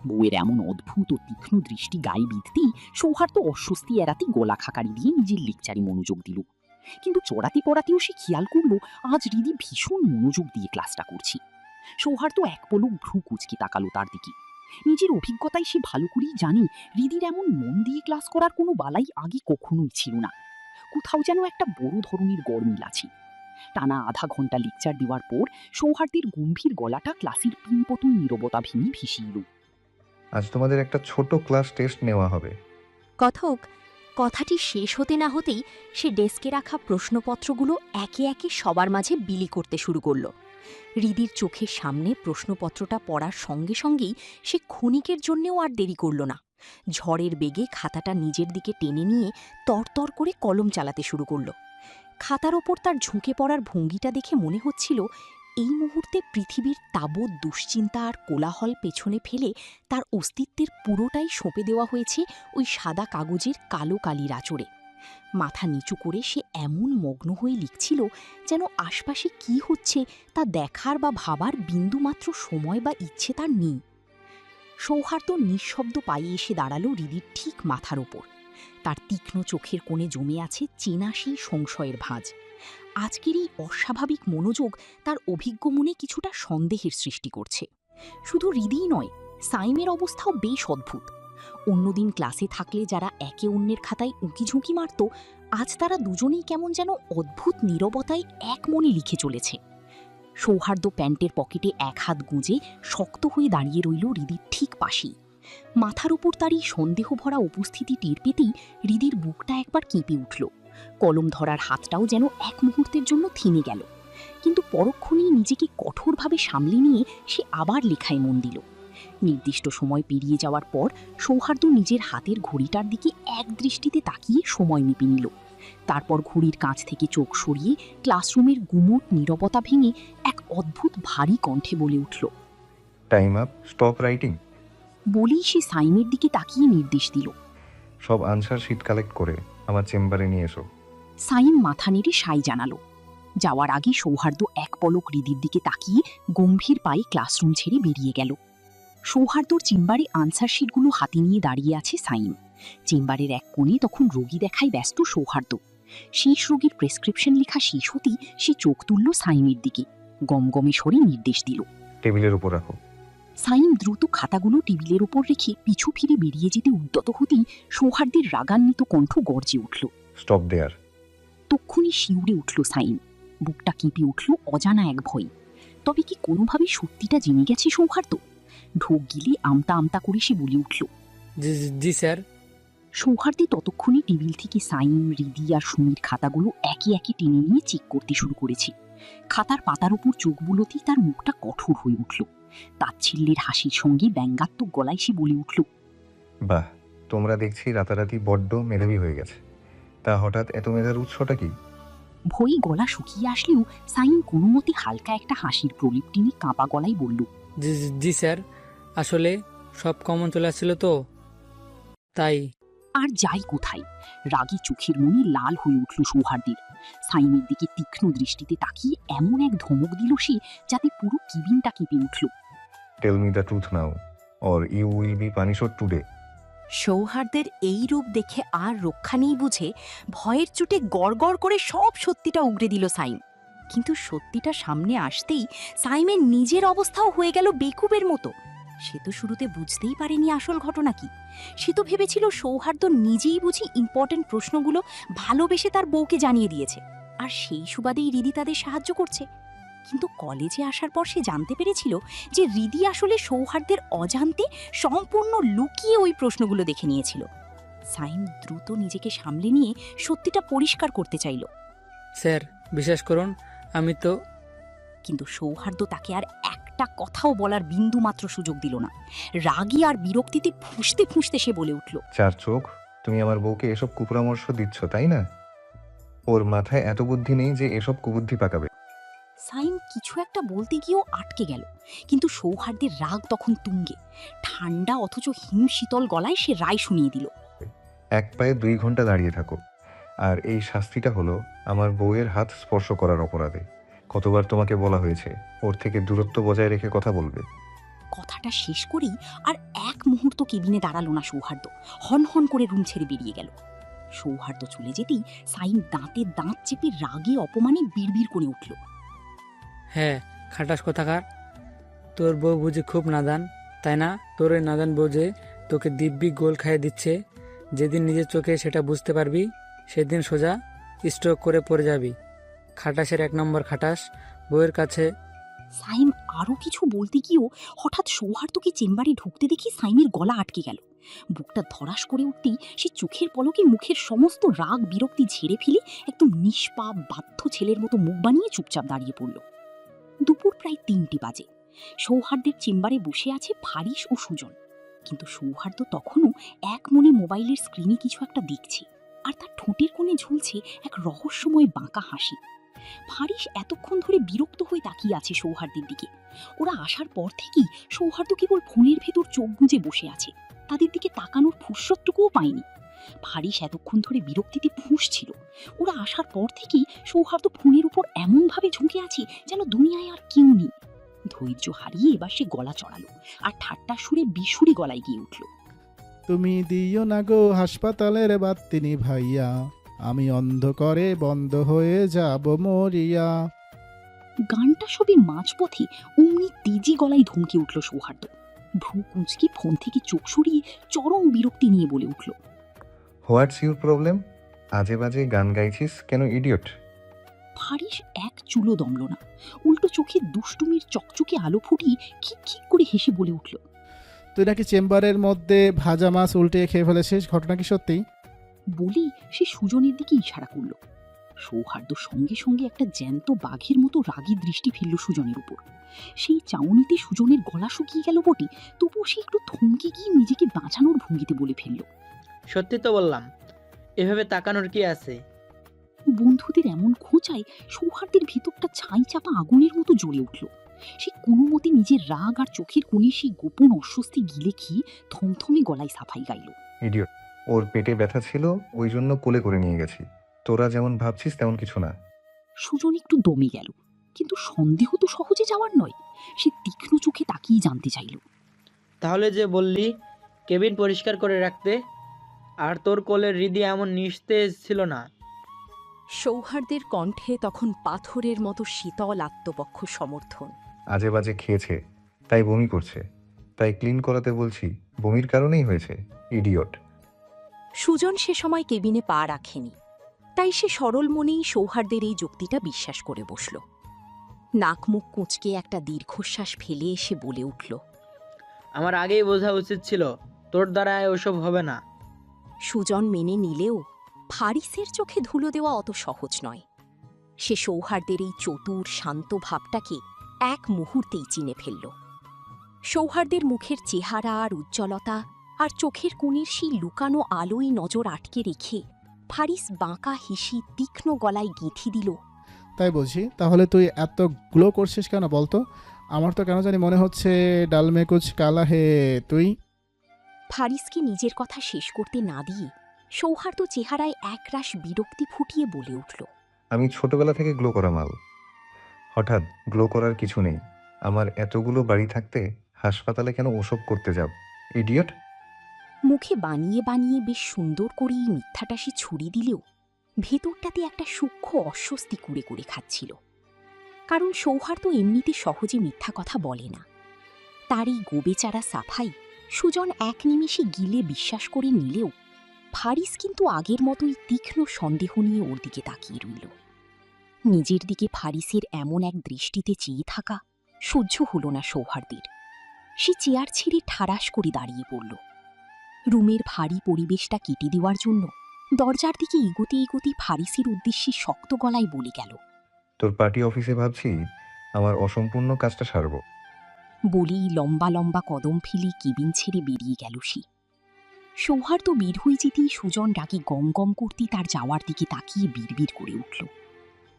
Speaker 2: বউয়ের এমন অদ্ভুত ও তীক্ষ্ণ দৃষ্টি গায়ে বিধতেই সৌহার্দ্য অস্বস্তি এড়াতে গলা খাকারি দিয়ে নিজের লেকচারে মনোযোগ দিল। কিন্তু চড়াতে পড়াতেও সে খেয়াল করলো আজ হৃদি ভীষণ মনোযোগ দিয়ে ক্লাসটা করছে। সৌহার্দ্য এক পলক ভ্রু কুঁচকে তাকালো তার দিকে। নিজের অভিজ্ঞতায় সে ভালো করেই জানে হৃদির এমন মন দিয়ে ক্লাস করার কোনো বালাই আগে কখনোই ছিল না। কোথাও যেন একটা বড় ধরনের গরমিল আছে। টানা আধা ঘন্টা লেকচার দেওয়ার পর সৌহার্দ্যের গম্ভীর গলাটা ক্লাসের পিনপতন নীরবতা ভেঙে ভেসে এলো।
Speaker 5: আজ তোমাদের একটা ছোট ক্লাস টেস্ট নেওয়া হবে।
Speaker 3: কথক কথাটি শেষ হতে না হতেই সে ডেস্কে রাখা প্রশ্নপত্রগুলো একে একে সবার মাঝে বিলি করতে শুরু করল। হৃদির চোখের সামনে প্রশ্নপত্রটা পড়ার সঙ্গে সঙ্গেই সে ক্ষণিকের জন্যেও আর দেরি করল না। ঝড়ের বেগে খাতাটা নিজের দিকে টেনে নিয়ে তরতর করে কলম চালাতে শুরু করল। খাতার ওপর তার ঝুঁকে পড়ার ভঙ্গিটা দেখে মনে হচ্ছিল এই মুহূর্তে পৃথিবীর তাবৎ দুশ্চিন্তা আর কোলাহল পেছনে ফেলে তার অস্তিত্বের পুরোটাই সঁপে দেওয়া হয়েছে ওই সাদা কাগজের কালো কালির আঁচড়ে। মাথা নিচু করে সে এমন মগ্ন হয়ে লিখছিল যেন আশপাশে কি হচ্ছে তা দেখার বা ভাবার বিন্দুমাত্র সময় বা ইচ্ছে তার নেই। সৌহার্দ্য নিঃশব্দ পায়ে এসে দাঁড়ালো হৃদির ঠিক মাথার ওপর। তার তীক্ষ্ণ চোখের কোণে জমে আছে চেনা সেই সংশয়ের ভাঁজ। আজকের এই অস্বাভাবিক মনোযোগ তার অভিজ্ঞ মনে কিছুটা সন্দেহের সৃষ্টি করছে। শুধু হৃদিই নয়, সাইমের অবস্থাও বেশ অদ্ভুত। অন্যদিন ক্লাসে থাকলে যারা একে অন্যের খাতায় উঁকিঝুঁকি মারত, আজ তারা দুজনেই কেমন যেন অদ্ভুত নীরবতায় এক মনে লিখে চলেছে। সৌহার্দ্য প্যান্টের পকেটে এক হাত গুঁজে শক্ত হয়ে দাঁড়িয়ে রইল হৃদির ঠিক পাশেই। মাথার উপর তার এই সন্দেহ ভরা উপস্থিতি টের পেতেই হৃদির বুকটা একবার কেঁপে উঠল। কলম ধরার হাতটাও যেন এক মুহূর্তের জন্য থেমে গেল। কিন্তু পরক্ষণেই নিজেকে কঠোরভাবে সামলে নিয়ে সে আবার লেখায় মন দিল। নির্দিষ্ট সময় পেরিয়ে যাওয়ার পর সৌহার্দ্য নিজের হাতের ঘড়িটার দিকে এক দৃষ্টিতে তাকিয়ে সময় মেপে নিল। তারপর ঘড়ির কাছ থেকে চোখ সরিয়ে ক্লাসরুমের গুমোট নীরবতা ভেঙে এক অদ্ভুত ভারী কণ্ঠে বলে উঠল,
Speaker 5: টাইম আপ, স্টপ রাইটিং।
Speaker 2: বলেই সে সাইমের দিকে তাকিয়ে নির্দেশ দিল,
Speaker 5: সব আনসার শিট কালেক্ট করে আমার চেম্বারে নিয়ে এসো।
Speaker 2: সাইম মাথা নেড়ে সাই জানালো। যাওয়ার আগে সৌহার্দ্য এক পলক হৃদির দিকে তাকিয়ে গম্ভীর পায়ে ক্লাসরুম ছেড়ে বেরিয়ে গেল। সৌহার্দ্যর চেম্বারে আনসার শিটগুলো হাতে নিয়ে দাঁড়িয়ে আছে সাইম। চেম্বারের এক কোণে তখন রোগী দেখায় ব্যস্ত সৌহার্দ্য। শেষ রোগীর প্রেসক্রিপশন লেখা শেষ হতেই সে চোখ তুলল সাইমের দিকে, গমগমে স্বরে নির্দেশ দিল,
Speaker 5: টেবিলের উপর রাখো।
Speaker 2: সাইম দ্রুত খাতাগুলো টেবিলের উপর রেখে পিছু ফিরে বেরিয়ে যেতে উদ্যত হতেই সৌহার্দ্যের রাগান্বিত কণ্ঠ গর্জে উঠল,
Speaker 5: স্টপ দেয়ার।
Speaker 2: তক্ষুনি শিউরে উঠল সাইম। বুকটা কেঁপে উঠল অজানা এক ভয়। তবে কি কোনোভাবে সত্যিটা জেনে গেছে সৌহার্দ্য? ঢোক গিলে আমতা আমতা করে সে বলে উঠল,
Speaker 1: জি স্যার।
Speaker 2: সৌহার্দ্য ততক্ষণে টেবিল থেকে সাইম, হৃদি আর সুমির খাতাগুলো একে একে টেনে নিয়ে চেক করতে শুরু করেছে। খাতার পাতার উপর চোখ বুলোতেই তার মুখটা কঠোর হয়ে উঠল, তাচ্ছিল্যের হাসির সঙ্গে ব্যঙ্গাত্মক গলায় সে বলে উঠল,
Speaker 5: বাহ, তোমরা দেখছি রাতারাতি বড্ড মেধাবী হয়ে গেছে। তা হঠাৎ এত মেধার উৎসটা কি?
Speaker 2: ভয়ে গলা শুকিয়ে আসলেও সাইম কোনো মতে হালকা একটা হাসির প্রলেপ টেনে কাঁপা গলায় বলল,
Speaker 1: জি জি স্যার, আসলে সব কমন চলে আসছিল তো তাই।
Speaker 2: আর যাই কোথায়, রাগে চোখের মনে লাল হয়ে উঠল সৌহার্দ্যের। সাইমের দিকে তীক্ষ্ণ দৃষ্টিতে তাকিয়ে এমন এক ধমক দিল সে, যাতে পুরো কেবিনটা কেঁপে উঠল।
Speaker 5: Tell me the truth now or you will be punished today.
Speaker 3: সৌহার্দ্যের এই রূপ দেখে আর রক্ষা নেই বুঝে ভয়ের চোটে গড়গড় করে সব সত্যিটা উগরে দিল সাইম। কিন্তু সত্যিটা সামনে আসতেই সাইমের নিজের অবস্থাও হয়ে গেল বেকুবের মতো। সে তো শুরুতে বুঝতেই পারেনি আসল ঘটনা কি। সে তো ভেবেছিল সৌহার্দ্য নিজেই বুঝি ইম্পর্টেন্ট প্রশ্নগুলো ভালোবেসে তার বউকে জানিয়ে দিয়েছে, আর সেই সুবাদেই রিদি তাদের সাহায্য করছে। কিন্তু কলেজে আসার পর সে জানতে পেরেছিল যে রিদি আসলে সৌহার্দ্যের অজান্তে সম্পূর্ণ লুকিয়ে ওই প্রশ্নগুলো দেখে নিয়েছিল। সাইম দ্রুত নিজেকে সামলে নিয়ে সত্যিটা পরিষ্কার করতে চাইল।
Speaker 1: স্যার বিশ্বাস করুন, আমি তো।
Speaker 2: কিন্তু সৌহার্দ্য তাকে আর একটা কথাও বলার বিন্দু মাত্র সুযোগ দিল না। রাগী আর বিরক্তিতে ফুঁসতে ফুঁসতে সে বলে উঠল,
Speaker 5: চার চোখ, তুমি আমার বউকে এসব কুপরামর্শ দিচ্ছ তাই না? ওর মাথায় এত বুদ্ধি নেই যে এসব কুবুদ্ধি পাকাবে।
Speaker 2: সাইম কিছু একটা বলতে গিয়েও আটকে গেল, কিন্তু সৌহার্দ্যের রাগ তখন তুঙ্গে। ঠান্ডা অথচ হিমশীতল গলায় সে রায় শুনিয়ে দিল,
Speaker 5: এক পায়ে 2 ঘন্টা দাঁড়িয়ে থাকো, আর এই শাস্তিটা হলো আমার বউয়ের হাত স্পর্শ করার অপরাধে। কতবার তোমাকে বলা হয়েছে ওর থেকে দূরত্ব বজায় রেখে কথা বলবে?
Speaker 2: কথাটা শেষ করেই আর এক মুহূর্ত কেবিনে দাঁড়ালো না সৌহার্দ্য। হন হন করে রুম ছেড়ে বেরিয়ে গেল। সৌহার্দ্য চলে যেতেই সাইম দাঁতে দাঁত চেপে রাগে অপমানে বিড়বিড় করে উঠল,
Speaker 1: হ্যাঁ, খাটাস কোথাকার। তোর বউ বুঝি খুব নাদান, তাই না? তোর ওই নাদান বউ যে তোকে দিব্যি গোল খাইয়ে দিচ্ছে, যেদিন নিজের চোখে সেটা বুঝতে পারবি সেদিন সোজা স্ট্রোক করে পড়ে যাবি। খাটাসের 1 নম্বর খাটাস বউয়ের কাছে।
Speaker 2: সাইম আরও কিছু বলতে গিয়েও হঠাৎ সৌহার্দ্যকে চেম্বারে ঢুকতে দেখে সাইমের গলা আটকে গেল। বুকটা ধরাস করে উঠতেই সে চোখের পলকে মুখের সমস্ত রাগ বিরক্তি ঝেড়ে ফেলে একদম নিষ্পাপ বাধ্য ছেলের মতো মুখ বানিয়ে চুপচাপ দাঁড়িয়ে পড়ল। দুপুর প্রায় 3টে বাজে। সৌহার্দ্যের চেম্বারে বসে আছে ফারিস ও সুজন, কিন্তু সৌহার্দ্য তখনও এক মনে মোবাইলের স্ক্রিনে কিছু একটা দেখছে, আর তার ঠোঁটের কোণে ঝুলছে এক রহস্যময় বাঁকা হাসি। ফারিস এতক্ষণ ধরে বিরক্ত হয়ে তাকিয়ে আছে সৌহার্দ্যের দিকে। ওরা আসার পর থেকেই সৌহার্দ্য কেবল ফোনের ভেতর চোখ গুঁজে বসে আছে, তাদের দিকে তাকানোর ফুরসতটুকুও পায়নি। ফারিস এতক্ষণ ধরে বিরক্তিতে ফুঁসছিল। ওরা আসার পর থেকেই সৌহার্দ্য ফোনের উপর এমনভাবে ঝুঁকে আছে যেন দুনিয়ায় আর কেউ নেই। ধৈর্য হারিয়ে এবার সে গলা চড়ালো আর ঠাট্টা সুরে বিশুরে গলায় গিয়ে উঠল,
Speaker 8: তুমি দিও না গো হাসপাতালের বাতি নিভাইয়া, আমি অন্ধকারে বন্ধ হয়ে যাব মরিয়া।
Speaker 2: গানটা সবে মাঝপথে অমনি তেজি গলায় ধমকে উঠল সৌহার্দ্য। ভ্রু কুঁচকে ফোন থেকে চোখ সরিয়ে চরম বিরক্তি নিয়ে বলে উঠল,
Speaker 5: হোয়াটস ইউর প্রবলেম? আজে বাজে গান গাইছিস কেন ইডিয়ট?
Speaker 2: ফারিস এক চুলো দমল না, উল্টো চোখে দুষ্টুমির চকচকে আলো ফুটিয়ে খিক খিক করে হেসে বলে উঠল,
Speaker 8: তুই নাকি চেম্বারের মধ্যে ভাজা মাছ উল্টে খেয়ে ফেলেছিস, ঘটনা কি সত্যি?
Speaker 2: বলেই সে সুজনের দিকে ইশারা করল। সৌহার্দ্য সঙ্গে সঙ্গে একটা জ্যান্ত বাঘের মতো রাগী দৃষ্টি ফেলল সুজনের উপর। সেই চাউনিতে সুজনের গলা শুকিয়ে গেল বটে, তবুও সে একটু থমকে গিয়ে নিজেকে বাঁচানোর ভঙ্গিতে বলে ফেলল,
Speaker 1: সত্যি তো বললাম, এভাবে তাকানোর কি আছে?
Speaker 2: বন্ধুদের এমন খোঁচায় সৌহার্দ্যের ভেতরটা ছাই চাপা আগুনের মতো জ্বলে উঠল। সে কোনো মতে নিজের রাগ আর চোখের কোণে সেই গোপন অস্বস্তি গিলে খেয়ে থমথমে গলায় সাফাই গাইল,
Speaker 5: ইডিয়ট, ওর পেটে ব্যথা ছিল ওই জন্য কোলে করে নিয়ে গেছি। তোরা যেমন ভাবছিস তেমন কিছু না।
Speaker 2: সুজন একটু দমে গেল, কিন্তু সন্দেহ তো সহজে যাওয়ার নয়। সে তীক্ষ্ণ চোখে তাকিয়ে জানতে চাইল,
Speaker 1: তাহলে যে বললি কেবিন পরিষ্কার করে রাখতে, আর তোর কোলের হৃদি এমন নিস্তেজ ছিল না?
Speaker 3: সৌহার্দ্যের কণ্ঠে তখন পাথরের মতো শীতল আত্মপক্ষ সমর্থন।
Speaker 5: আজে বাজে খেয়েছে তাই বমি করছে, তাই ক্লিন করাতে বলছি, বমির কারণেই হয়েছে, ইডিয়ট।
Speaker 3: সুজন সে সময় কেবিনে পা রাখেনি, তাই সে সরল মনেই সৌহার্দ্যের এই যুক্তিটা বিশ্বাস করে বসল। নাক মুখ কুঁচকে একটা দীর্ঘশ্বাস ফেলে এসে বলে উঠল,
Speaker 1: আমার আগেই বোঝা উচিত ছিল তোর দ্বারা ওসব হবে না।
Speaker 3: সুজন মেনে নিলেও ফারিসের চোখে ধুলো দেওয়া অত সহজ নয়। সে সৌহার্দ্যের এই চতুর শান্ত ভাবটাকে এক মুহূর্তেই চিনে ফেলল।
Speaker 2: সৌহার্দের মুখের চেহারা আর উজ্জ্বলতা আর চোখের কোণের সেই লুকানো আলোয় নজর আটকে রেখে ফারিস বাঁকা হেসে তীক্ষ্ণ গলায় গেঁথে দিল,
Speaker 8: তাই বলছি, তাহলে তুই এত গ্লো করছিস কেন বলতো? আমার তো কেন জানি মনে হচ্ছে ডাল মে কুছ কালা হে তুই।
Speaker 2: ফারিসকে নিজের কথা শেষ করতে না দিয়ে সৌহার্দ্য চেহারায় একরাশ বিরক্তি ফুটিয়ে বলে উঠল,
Speaker 5: আমি ছোটবেলা থেকে গ্লো করা মাল। হঠাৎ গ্লো করার কিছু নেই। আমার এতগুলো বাড়ি থাকতে হাসপাতালে কেন ওসব করতে যাব? ইডিয়ট।
Speaker 2: মুখে বানিয়ে বানিয়ে বেশ সুন্দর করেই মিথ্যাটা সে ছুরি দিলেও ভেতরটাতে একটা সূক্ষ্ম অস্বস্তি কুড়ে করে খাচ্ছিল। কারণ সৌহার্দ্য এমনিতে সহজে মিথ্যা কথা বলে না। তার এই গোবেচারা সাফাই সুজন এক নিমেষে গিলে বিশ্বাস করে নিলেও ফারিস কিন্তু আগের মতোই তীক্ষ্ণ সন্দেহ নিয়ে ওর দিকে তাকিয়ে রইল। নিজের দিকে ফারিসের এমন এক দৃষ্টিতে চেয়ে থাকা সহ্য হল না সৌহার্দ্যের। সে চেয়ার ছেড়ে ঠাড়াস করে দাঁড়িয়ে পড়ল। রুমের ভারী পরিবেশটা কেটে দেওয়ার জন্য দরজার দিকে এগোতে এগোতে ফারিসের উদ্দেশ্যে শক্ত গলায় বলে গেল,
Speaker 5: তোর পার্টি অফিসে ভাবছি আমার অসম্পূর্ণ কাজটা সারব।
Speaker 2: বলেই লম্বা লম্বা কদম ফেলে কেবিন ছেড়ে বেরিয়ে গেল সে। সৌহার্দ্য বের হয়ে যেতেই সুজন রাগে গম গম করতে তার যাওয়ার দিকে তাকিয়ে বিড়বিড় করে উঠল,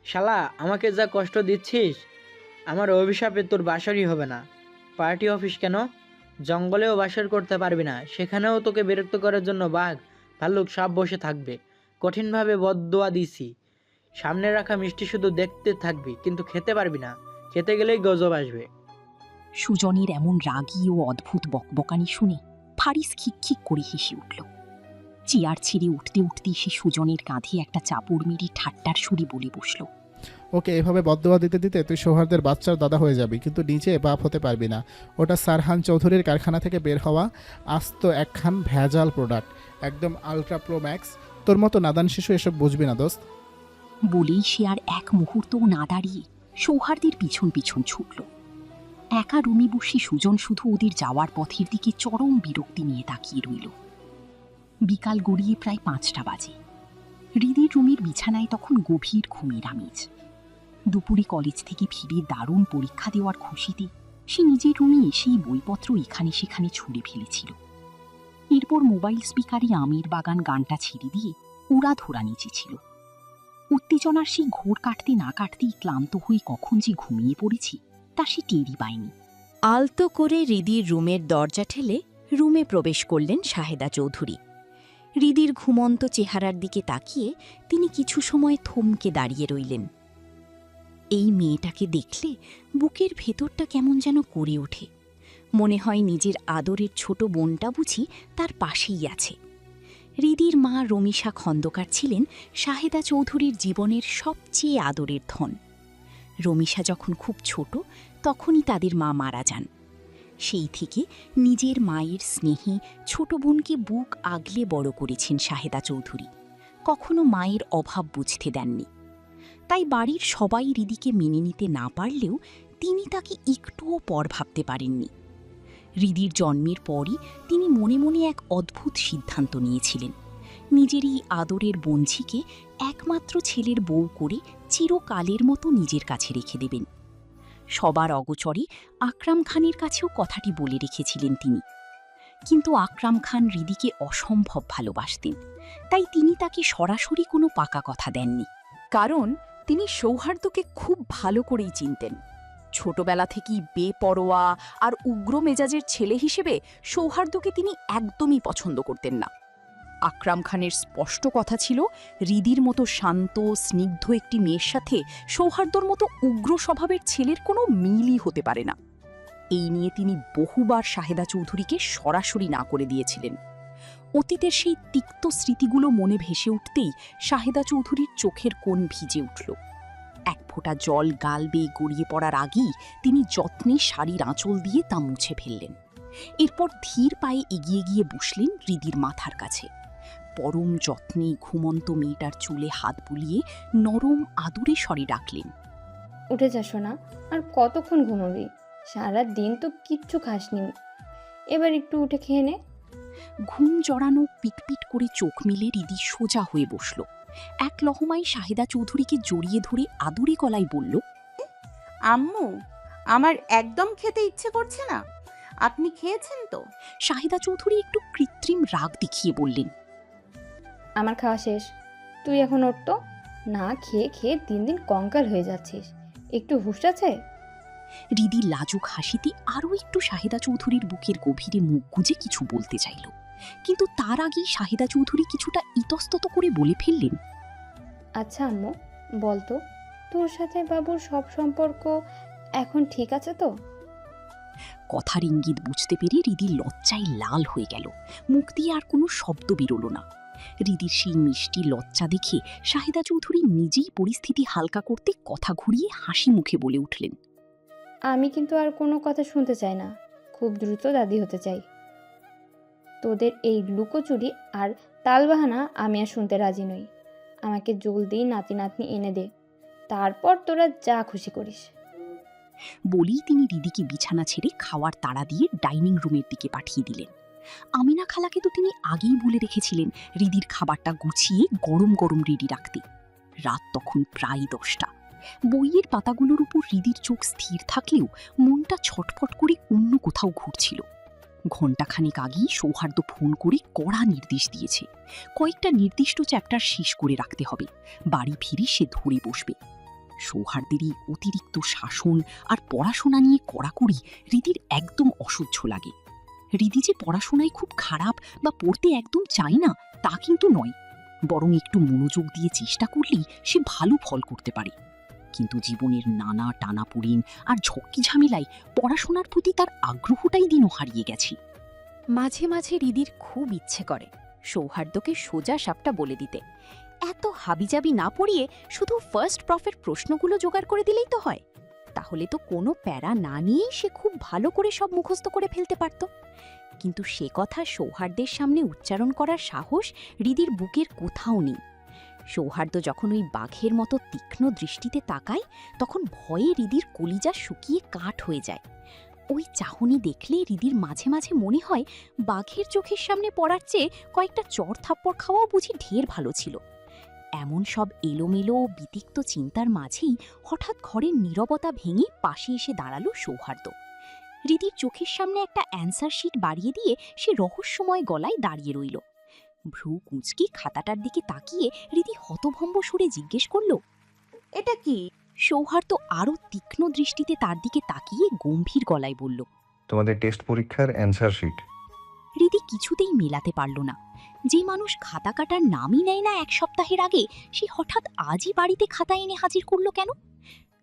Speaker 12: শালা, আমাকে যা কষ্ট দিচ্ছিস, আমার অভিশাপে তোর বাসরই হবে না। পার্টি অফিস কেন, জঙ্গলেও বাসর করতে পারবি না, সেখানেও তোকে বিরক্ত করার জন্য বাঘ ভাল্লুক সব বসে থাকবে। কঠিনভাবে বদদোয়া দিছি, সামনে রাখা মিষ্টি শুধু দেখতে থাকবি, কিন্তু খেতে পারবি না, খেতে গেলেই গজব আসবে।
Speaker 2: সুজনের এমন রাগী ও অদ্ভুত বকবকানি শুনে ফারিস খিকখিক করে হেসে উঠল। চেয়ার ছেড়ে উঠতে উঠতেই সে সুজনের কাঁধে একটা চাপড় মেরে ঠাট্টার সুরে বলে বসল,
Speaker 8: ওকে, এভাবে বদদোয়া দিতে দিতে তুই সৌহার্দের বাচ্চার দাদা হয়ে যাবি, কিন্তু নিচে বাপ হতে পারবি না। ওটা সারহান চৌধুরীর কারখানা থেকে বের হওয়া আস্ত একখান ভেজাল প্রোডাক্ট, একদম আলট্রা প্রো ম্যাক্স। তোর মতো নাদান শিশু এসব বুঝবি না দোস্ত।
Speaker 2: বলেই সে আর এক মুহূর্তও না দাঁড়িয়ে সৌহার্দের পিছন পিছন ছুটল। একা রুমে বসে সুজন শুধু ওদের যাওয়ার পথের দিকে চরম বিরক্তি নিয়ে তাকিয়ে রইল। বিকাল গড়িয়ে প্রায় 5টা বাজে। হৃদির রুমের বিছানায় তখন গভীর ঘুমের আমেজ। দুপুরে কলেজ থেকে ফিরে দারুণ পরীক্ষা দেওয়ার খুশিতে সে নিজের রুমে এসেই বইপত্র এখানে সেখানে ছুঁড়ে ফেলেছিল। এরপর মোবাইল স্পিকারে আমের বাগান গানটা ছেড়ে দিয়ে উড়াধুরা নেচেছিল। উত্তেজনার সেই ঘোর কাটতে না কাটতেই ক্লান্ত হয়ে কখন যে ঘুমিয়ে পড়েছি তা সে টেরই পায়নি।
Speaker 3: আলতো করে হৃদির রুমের দরজা ঠেলে রুমে প্রবেশ করলেন শাহেদা চৌধুরী। হৃদির ঘুমন্ত চেহারার দিকে তাকিয়ে তিনি কিছু সময় থমকে দাঁড়িয়ে রইলেন। এই মেয়েটাকে দেখলে বুকের ভেতরটা কেমন যেন করে ওঠে। মনে হয় নিজের আদরের ছোট বোনটা বুঝি তার পাশেই আছে। হৃদির মা রমিশা খন্দকার ছিলেন শাহেদা চৌধুরীর জীবনের সবচেয়ে আদরের ধন। রমিশা যখন খুব ছোট তখনই তাদের মা মারা যান। সেই থেকে নিজের মায়ের স্নেহে ছোট বোনকে বুক আগলে বড় করেছেন শাহেদা চৌধুরী, কখনো মায়ের অভাব বুঝতে দেননি। তাই বাড়ির সবাই হৃদিকে মেনে নিতে না পারলেও তিনি তাকে একটুও পর ভাবতে পারেননি। হৃদির জন্মের পরই তিনি মনে মনে এক অদ্ভুত সিদ্ধান্ত নিয়েছিলেন, নিজের এই আদরের বঞ্ঝিকে একমাত্র ছেলের বউ করে চিরকালের মতো নিজের কাছে রেখে দেবেন। সবার অগোচরে আকরাম খানের কাছেও কথাটি বলে রেখেছিলেন তিনি। কিন্তু আকরাম খান হৃদিকে অসম্ভব ভালোবাসতেন, তাই তিনি তাকে সরাসরি কোনো পাকা কথা দেননি।
Speaker 10: কারণ তিনি সৌহার্দ্যকে খুব ভালো করেই চিনতেন। ছোটবেলা থেকেই বেপরোয়া আর উগ্র মেজাজের ছেলে হিসেবে সৌহার্দ্যকে তিনি একদমই পছন্দ করতেন না। আকরাম খানের স্পষ্ট কথা ছিল, হৃদির মতো শান্ত স্নিগ্ধ একটি মেয়ের সাথে সৌহার্দ্যর মতো উগ্র স্বভাবের ছেলের কোনো মিলই হতে পারে না। এই নিয়ে তিনি বহুবার শাহেদা চৌধুরীকে সরাসরি না করে দিয়েছিলেন। অতীতের সেই তিক্ত স্মৃতিগুলো মনে ভেসে উঠতেই শাহেদা চৌধুরীর চোখের কোণ ভিজে উঠল। এক ফোঁটা জল গাল বেয়ে গড়িয়ে পড়ার আগেই তিনি যত্নে শাড়ির আঁচল দিয়ে তা মুছে ফেললেন। এরপর ধীর পায়ে এগিয়ে গিয়ে বসলেন হৃদির মাথার কাছে। পরম যত্নে ঘুমন্ত মেয়েটার চুলে হাত বুলিয়ে নরম আদুরে স্বরে ডাকলেন,
Speaker 13: উঠে যা সোনা, আর কতক্ষণ ঘুমাবি? সারা দিন তো কিচ্ছু খাসনি, এবার একটু উঠে খেয়ে নে।
Speaker 2: ঘুম জড়ানো পিটপিট করে চোখ মেলে হৃদি সোজা হয়ে বসল। এক লহমায় শাহেদা চৌধুরীকে জড়িয়ে ধরে আদুরে গলায় বলল,
Speaker 4: আম্মু, আমার একদম খেতে ইচ্ছে করছে না। আপনি খেয়েছেন তো?
Speaker 2: শাহিদা চৌধুরী একটু কৃত্রিম রাগ দেখিয়ে বললেন।
Speaker 13: আমার খাওয়া শেষ, তুই এখন ওঠ তো। না খেয়ে খেয়ে দিন দিন কঙ্কাল হয়ে যাচ্ছিস, একটু হুঁশ আছে?
Speaker 2: রিদি লাজুক হাসিতে আরও একটু শাহিদা চৌধুরীর বুকের গভীরে মুখ গুজে কিছু বলতে চাইল, কিন্তু তার আগেই শাহিদা চৌধুরী কিছুটা ইতস্তত করে বলে ফেললেন,
Speaker 13: আচ্ছা আম্মু, বল তো, তোর সাথে বাবুর সব সম্পর্ক এখন ঠিক আছে তো?
Speaker 2: কথার ইঙ্গিত বুঝতে পেরে রিদি লজ্জায় লাল হয়ে গেল, মুখ দিয়ে আর কোনো শব্দ বেরোলো না। রিদির সেই মিষ্টি লজ্জা দেখে শাহিদা চৌধুরী নিজেই পরিস্থিতি হালকা করতে কথা ঘুরিয়ে হাসি মুখে বলে উঠলেন,
Speaker 13: আমি কিন্তু আর কোনো কথা শুনতে চাই না, খুব দ্রুত দাদি হতে চাই। তোদের এই লুকোচুরি আর তালবাহানা আমি আর শুনতে রাজি নই। আমাকে জলদি নাতি নাতনি এনে দে, তারপর তোরা যা খুশি করিস।
Speaker 2: বলেই তিনি রিদিকে বিছানা ছেড়ে খাওয়ার তাড়া দিয়ে ডাইনিং রুমের দিকে পাঠিয়ে দিলেন। আমিনা খালাকে তো তিনি আগেই বলে রেখেছিলেন রিদির খাবারটা গুছিয়ে গরম গরম রেডি রাখতে। রাত তখন প্রায় 10টা। বইয়ের পাতাগুলোর উপর রিদির চোখ স্থির থাকলেও মনটা ছটফট করে অন্য কোথাও ঘুরছিল। ঘণ্টাখানেক আগেই সৌহার্দ্য ফোন করে কড়া নির্দেশ দিয়েছে, কয়েকটা নির্দিষ্ট চ্যাপ্টার শেষ করে রাখতে হবে, বাড়ি ফিরে সে ধরে বসবে। সৌহার্দ্যের এই অতিরিক্ত শাসন আর পড়াশোনা নিয়ে কড়াকড়ি রিদির একদম অসহ্য লাগে। রিদি যে পড়াশোনায় খুব খারাপ বা পড়তে একদম চায় না তা কিন্তু নয়, বরং একটু মনোযোগ দিয়ে চেষ্টা করলেই সে ভালো ফল করতে পারে। কিন্তু জীবনের নানা টানাপোড়েন আর ঝক্কি ঝামেলায় পড়াশোনার প্রতি তার আগ্রহটাই দিনও হারিয়ে গেছে।
Speaker 3: মাঝে মাঝে রিদির খুব ইচ্ছে করে সৌহার্দ্যকে সোজা সাপটা বলে দিতে, এত হাবিজাবি না পড়িয়ে শুধু ফার্স্ট প্রফের প্রশ্নগুলো জোগাড় করে দিলেই তো হয়, তাহলে তো কোনো প্যারা না নিয়েই সে খুব ভালো করে সব মুখস্থ করে ফেলতে পারত। কিন্তু সে কথা সৌহার্দ্যের সামনে উচ্চারণ করার সাহস রিদির বুকের কোথাও নেই। সৌহার্দ্য যখন ওই বাঘের মতো তীক্ষ্ণ দৃষ্টিতে তাকায়, তখন ভয়ে রিদির কলিজা শুকিয়ে কাঠ হয়ে যায়। ওই চাহনি দেখলে রিদির মাঝে মাঝে মনে হয় বাঘের চোখের সামনে পড়ার চেয়ে কয়েকটা চড় থাপ্পড় খাওয়াও বুঝি ঢের ভালো ছিল। এমন সব এলোমেলো ও বিতিক্ত চিন্তার মাঝেই হঠাৎ ঘরের নীরবতা ভেঙে পাশে এসে দাঁড়ালো সৌহার্দ্য। রিদির চোখের সামনে একটা অ্যান্সার শিট বাড়িয়ে দিয়ে সে রহস্যময় গলায় দাঁড়িয়ে রইল। ভ্রু কুঁচকি খাতাটার দিকে তাকিয়ে রিদি হতভম্ব সুরে জিজ্ঞেস করল,
Speaker 4: এটা কি?
Speaker 2: সৌহার্দ্য আরও তীক্ষ্ণ দৃষ্টিতে তার দিকে তাকিয়ে গম্ভীর গলায় বলল,
Speaker 5: তোমাদের টেস্ট পরীক্ষার অ্যান্সার শিট।
Speaker 2: রিদি কিছুতেই মেলাতে পারল না। যে মানুষ খাতা কাটার নামই নেয় না 1 সপ্তাহের আগে, সে হঠাৎ আজই বাড়িতে খাতা এনে হাজির করল কেন?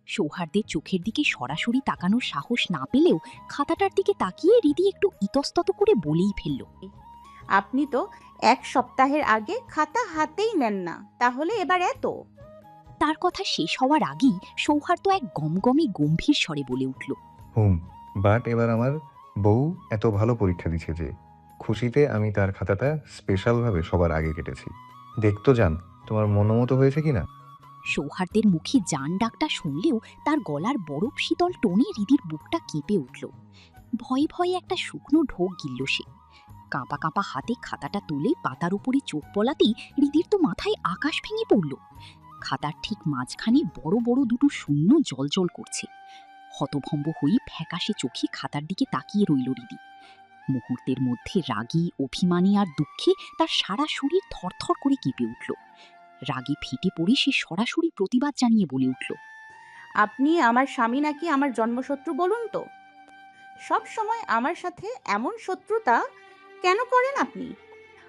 Speaker 2: সৌহার্দ্যের চোখের দিকে সরাসরি তাকানোর সাহস না পেলেও খাতাটার দিকে তাকিয়ে রিদি একটু ইতস্তত করে বলেই ফেলল,
Speaker 4: আপনি তো 1 সপ্তাহের আগে খাতা হাতেই নেন না, তাহলে এবার এত?
Speaker 2: তার কথা শেষ হওয়ার আগেই সৌহার্দ্য এক গমগমে গম্ভীর স্বরে বলে উঠল,
Speaker 5: বাট এবার আমার বউ এত ভালো পরীক্ষা দিচ্ছে যে খুশিতে আমি তার খাতাটা স্পেশালভাবে সবার আগে কেটেছি। দেখতো যান তোমার মনোমতো হয়েছে কিনা।
Speaker 2: সৌহার্দ্যের মুখে জান ডাকটা শুনলেও তার গলার বরফ শীতল টোনে রিদির বুকটা কেঁপে উঠল। ভয়ে ভয়ে একটা শুকনো ঢোক গিলল সে। কাঁপা কাঁপা হাতে খাতাটা তুলে পাতার উপরে চোখ পলাতেই রিদির তো মাথায় আকাশ ভেঙে পড়ল। খাতার ঠিক মাঝখানে বড় বড় দুটো শূন্য জলজল করছে। হতভম্ব হয়ে ফ্যাকাশে চোখে খাতার দিকে তাকিয়ে রইল রিদি। মুহূর্তের মধ্যে রাগী, অভিমানী আর দুঃখে তার সারা শরীর থরথর করে কেঁপে উঠল। রাগে ফেটে পড়ে সে সরাসরি প্রতিবাদ জানিয়ে বলে উঠল,
Speaker 4: আপনি আমার স্বামী নাকি আমার জন্মশত্রু বলুন তো? সব সময় আমার সাথে এমন শত্রুতা কেন করেন আপনি?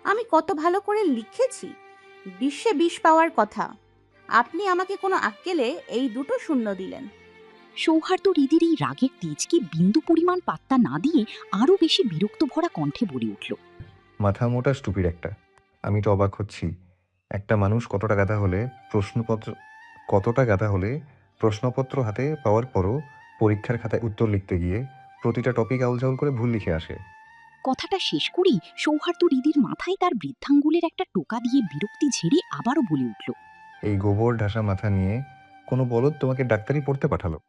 Speaker 4: আমি কত ভালো করে লিখেছি, 20-এ 20 পাওয়ার কথা। আপনি আমাকে কোনো আক্কেলে এই দুটো শূন্য দিলেন।
Speaker 2: সৌহার্দ্য রিদির এই রাগের তেজকে বিন্দু পরিমাণ পাত্তা না দিয়ে আরও বেশি বিরক্ত ভরা কণ্ঠে বলে উঠল,
Speaker 5: মাথা মোটা স্টুপিড একটা। আমি তো অবাক হচ্ছি, একটা মানুষ কতটা গাধা হলে প্রশ্নপত্র হাতে পাওয়ার পরও পরীক্ষার খাতায় উত্তর লিখতে গিয়ে প্রতিটা টপিক আউলঝাউল করে ভুল লিখে আসে।
Speaker 2: কথাটা শেষ করেই সৌহার্দ্য রিদির মাথায় তার বৃদ্ধাঙ্গুলের একটা টোকা দিয়ে বিরক্তি ঝেড়ে আবারও বলে উঠল,
Speaker 5: এই গোবর ঢাসা মাথা নিয়ে কোনো বলদ তোমাকে ডাক্তারি পড়তে পাঠালো?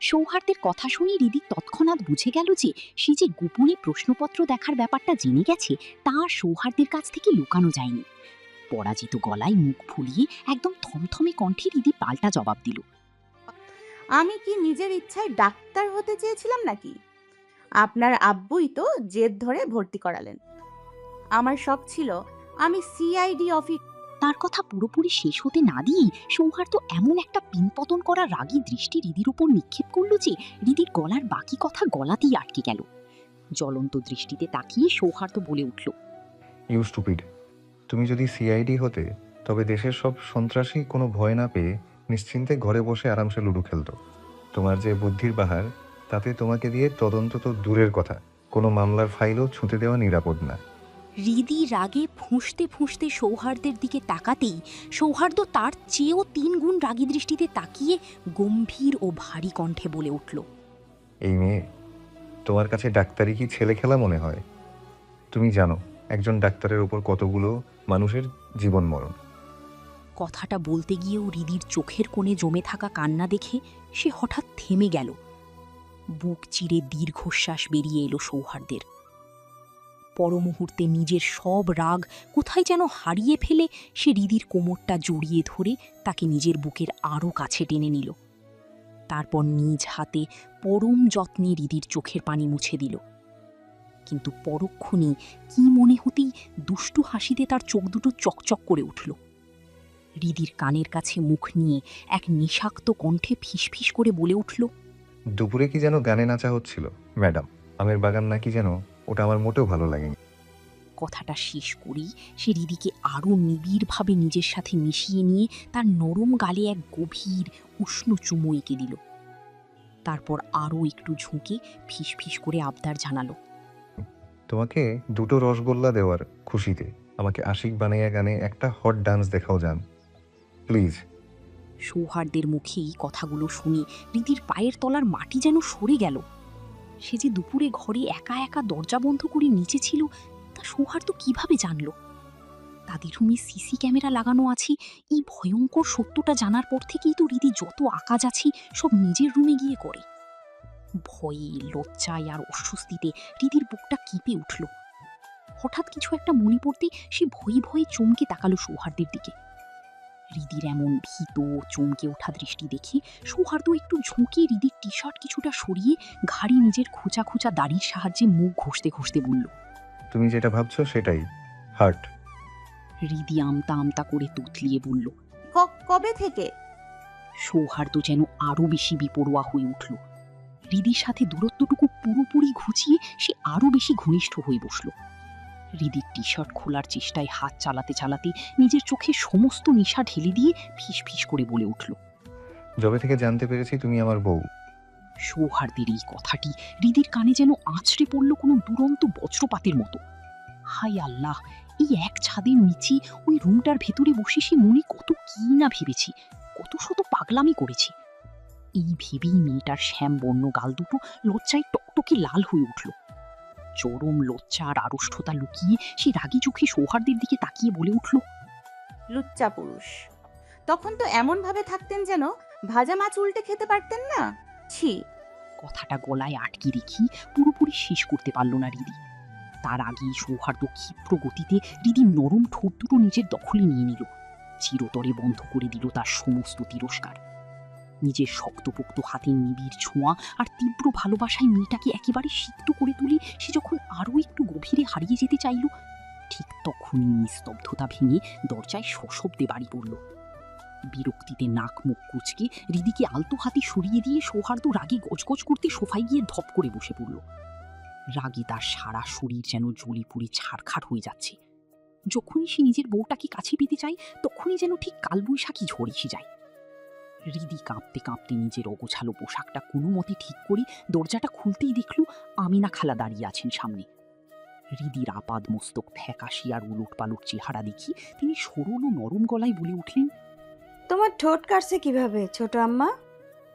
Speaker 2: সৌহার্দ্যের কথা শুনে রিদি তৎক্ষণাৎ বুঝে গেল যে সে যে গোপনে প্রশ্নপত্র দেখার ব্যাপারটা জেনে গেছে তা আর সৌহার্দ্যের কাছ থেকে লুকানো যায়নি। পরাজিত গলায় মুখ ফুলিয়ে একদম থমথমে কণ্ঠে রিদি পাল্টা জবাব দিল,
Speaker 4: আমি কি নিজের ইচ্ছায় ডাক্তার হতে চেয়েছিলাম নাকি? আপনার আব্বুই তো জেদ ধরে ভর্তি করালেন। আমার শখ ছিল আমি সিআইডি অফিস।
Speaker 2: তার কথা পুরোপুরি শেষ হতে না দিয়েই সৌহার্দ্য এমন একটা পিনপতন করা রাগী দৃষ্টি রিদির উপর নিক্ষেপ করলো যে রিদির গলার বাকি কথা গলাতেই আটকে গেল। জ্বলন্ত দৃষ্টিতে তাকিয়ে সৌহার্দ্য বলে উঠল,
Speaker 5: ইউ স্টুপিড। তুমি যদি সিআইডি হতে তবে দেশের সব সন্ত্রাসী কোনো ভয় না পেয়ে নিশ্চিন্তে ঘরে বসে আরামসে লুডো খেলতো। তোমার যে বুদ্ধির বাহার, তাতে তোমাকে দিয়ে তদন্ত তো দূরের কথা, কোনো মামলার ফাইলও ছুঁতে দেওয়া নিরাপদ না।
Speaker 2: রিদি রাগে ফুঁসতে ফুঁসতে সৌহার্দ্যের দিকে তাকাতেই সৌহার্দ্য তার চেয়েও 3 গুণ রাগী দৃষ্টিতে তাকিয়ে গম্ভীর ও ভারী কণ্ঠে বলে উঠল,
Speaker 5: এই মেয়ে, তোমার কাছে ডাক্তারি কি ছেলে খেলা মনে হয়? তুমি জানো একজন ডাক্তারের ওপর কতগুলো মানুষের জীবন মরণ।
Speaker 2: কথাটা বলতে গিয়েও রিদির চোখের কোণে জমে থাকা কান্না দেখে সে হঠাৎ থেমে গেল। বুক চিরে দীর্ঘশ্বাস বেরিয়ে এলো সৌহার্দ্যের। পরমুহূর্তে নিজের সব রাগ কোথায় যেন হারিয়ে ফেলে সে রিদির কোমরটা জড়িয়ে ধরে তাকে নিজের বুকের আরও কাছে টেনে নিল। তারপর নিজ হাতে পরম যত্নে রিদির চোখের পানি মুছে দিল। কিন্তু পরক্ষণেই কি মনে হতেই দুষ্টু হাসিতে তার চোখ দুটো চকচক করে উঠল। রিদির কানের কাছে মুখ নিয়ে এক নিষাক্ত কণ্ঠে ফিসফিস করে বলে উঠল,
Speaker 5: দুপুরে কি যেন গানে নাচা হচ্ছিল ম্যাডাম, আমের বাগান নাকি যেন, ওটা আমার মোটেও ভালো লাগেনি।
Speaker 2: কথাটা শেষ করেই সে রিদিকে আরও নিবিড়ভাবে নিজের সাথে মিশিয়ে নিয়ে তার নরম গালে এক গভীর উষ্ণ চুমু এঁকে দিল। তারপর আরও একটু ঝুঁকে ফিসফিস করে আবদার জানালো,
Speaker 5: তোমাকে 2টো রসগোল্লা দেওয়ার খুশিতে আমাকে আশিক বানাইয়া গানে একটা হট ডান্স দেখাও যান প্লিজ।
Speaker 2: সৌহার্দ্যের মুখে এই কথাগুলো শুনে রিদির পায়ের তলার মাটি যেন সরে গেল। সে যে দুপুরে ঘরে একা একা দরজা বন্ধ করে নিচে ছিল তা সৌহার্দ্য কিভাবে জানল? তাদের রুমে সিসি ক্যামেরা লাগানো আছে, এই ভয়ঙ্কর সত্যটা জানার পর থেকেই তো রিদি যত আকাজ আছে সব নিজের রুমে গিয়ে করে। ভয়ে, লজ্জায় আর অস্বস্তিতে রিদির বুকটা কেঁপে উঠল। হঠাৎ কিছু একটা মনে পড়তে সে ভয়ে ভয়ে চমকে তাকালো সৌহার্দ্যের দিকে। রিদির এমন ভীত চমকে ওঠা দৃষ্টি দেখে সৌহার্দ্য একটু ঝুঁকে রিদির টি শার্ট কিছুটা সরিয়ে ঘাড়ে নিজের খোঁচা খোঁচা দাড়ির সাহায্যে মুখ ঘষতে ঘষতে বলল,
Speaker 5: তুমি যেটা ভাবছো সেটাই হার্ট।
Speaker 2: রিদি আমতা আমতা করে তুতলিয়ে বলল,
Speaker 4: কবে থেকে?
Speaker 2: সৌহার্দ্য যেন আরো বেশি বিপরোয়া হয়ে উঠল। রিদির সাথে দূরত্বটুকু পুরোপুরি ঘুচিয়ে সে আরো বেশি ঘনিষ্ঠ হয়ে বসল। রিদির টি শার্ট খোলার চেষ্টায় হাত চালাতে চালাতে নিজের চোখে সমস্ত নেশা ঢেলে দিয়ে ফিস ফিস করে বলে উঠল,
Speaker 5: যবে থেকে জানতে পেরেছি তুমি আমার বউ।
Speaker 2: সৌহার্দ্যের এই কথাটি রিদির কানে যেন আছড়ে পড়ল কোনো দুরন্ত বজ্রপাতের মতো। হায় আল্লাহ, এই এক ছাদের নিচে ওই রুমটার ভেতরে বসে সে মনে কত কি না ভেবেছি, কত শত পাগলামি করেছি। এই ভেবেই মেয়েটার শ্যাম বর্ণ গাল দুটো লজ্জায় টকটকে লাল হয়ে উঠল। চরম লজ্জা আর আড়ষ্টতা লুকিয়ে সে রাগী চোখে সৌহার্দ্যের দিকে তাকিয়ে বলে উঠল,
Speaker 4: লুচ্চা পুরুষ। তখন তো এমন ভাবে থাকতেন যেন ভাজা মাছ উল্টে খেতে পারতেন না। ছি।
Speaker 2: কথাটা গলায় আটকে রেখে পুরোপুরি শেষ করতে পারল না রিদি। তার আগেই সৌহার্দ্য ক্ষিপ্র গতিতে রিদির নরম ঠোঁট দুটো নিজের দখলে নিয়ে নিল, চিরতরে বন্ধ করে দিল তার সমস্ত তিরস্কার। নিজের শক্তপোক্ত হাতের নিবিড় ছোঁয়া আর তীব্র ভালোবাসায় মেয়েটাকে একেবারে সিক্ত করে তুলে সে যখন আরও একটু গভীরে হারিয়ে যেতে চাইল, ঠিক তখনই নিস্তব্ধতা ভেঙে দরজায় সশব্দে বাড়ি পড়ল। বিরক্তিতে নাক মুখ কুচকে রিদিকে আলতো হাতে সরিয়ে দিয়ে সৌহার্দ্য রাগে গজগজ করতে সোফায় গিয়ে ধপ করে বসে পড়ল। রাগে তার সারা শরীর যেন জ্বলে পুড়ে ছাড়খাড় হয়ে যাচ্ছে। যখনই সে নিজের বউটাকে কাছে পেতে চায় তখনই যেন ঠিক কালবৈশাখী ঝড় এসে যায়। রিদি কাঁপতে কাঁপতে নিজের অগোছালো পোশাকটা কোনো মতে ঠিক করে দরজাটা খুলতেই দেখল আমিনা খালা দাঁড়িয়ে আছেন সামনে। রিদির আপাদ মস্তক ফ্যাকাশি আর উলট পালট চেহারা দেখি তিনি সরল ও নরম গলায় বলে উঠলেন,
Speaker 11: তোমার ঠোঁট কাটছে কিভাবে ছোট আম্মা?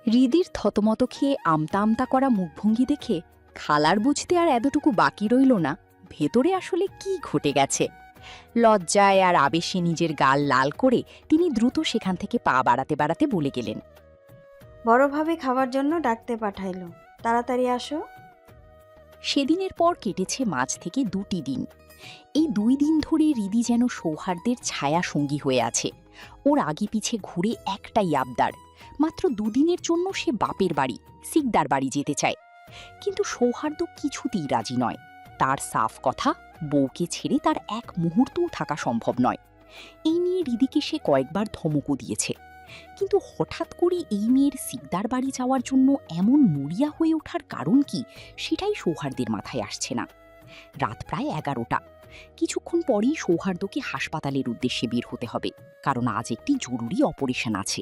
Speaker 3: রিদির থতমত খেয়ে আমতা আমতা করা মুখভঙ্গি দেখে খালার বুঝতে আর এতটুকু বাকি রইল না ভেতরে আসলে কি ঘটে গেছে। লজ্জায় আর আবেশে নিজের গাল লাল করে তিনি দ্রুত সেখান থেকে পা বাড়াতে বাড়াতে বলে গেলেন,
Speaker 11: বড়ভাবে খাবার জন্য ডাকতে পাঠাইলো, তাড়াতাড়ি আসো।
Speaker 2: সেদিনের পর কেটেছে মাঝ থেকে 2টি দিন। এই 2 দিন ধরে রিদি যেন সৌহার্দ্যের ছায়া সঙ্গী হয়ে আছে। ওর আগে পিছে ঘুরে একটাই আবদার, মাত্র 2 দিনের জন্য সে বাপের বাড়ি সিকদার বাড়ি যেতে চায়। কিন্তু সৌহার্দ্য কিছুতেই রাজি নয়। তার সাফ কথা, বউকে ছেড়ে তার এক মুহূর্তও থাকা সম্ভব নয়। এই নিয়ে রিদিকে সে কয়েকবার ধমকও দিয়েছে, কিন্তু হঠাৎ করে এই মেয়ের সিকদার বাড়ি যাওয়ার জন্য এমন মরিয়া হয়ে ওঠার কারণ কি, সেটাই সৌহার্দ্যের মাথায় আসছে না। রাত প্রায় 11টা। কিছুক্ষণ পরেই সৌহার্দ্যকে হাসপাতালের উদ্দেশ্যে বের হতে হবে, কারণ আজ একটি জরুরি অপারেশন আছে।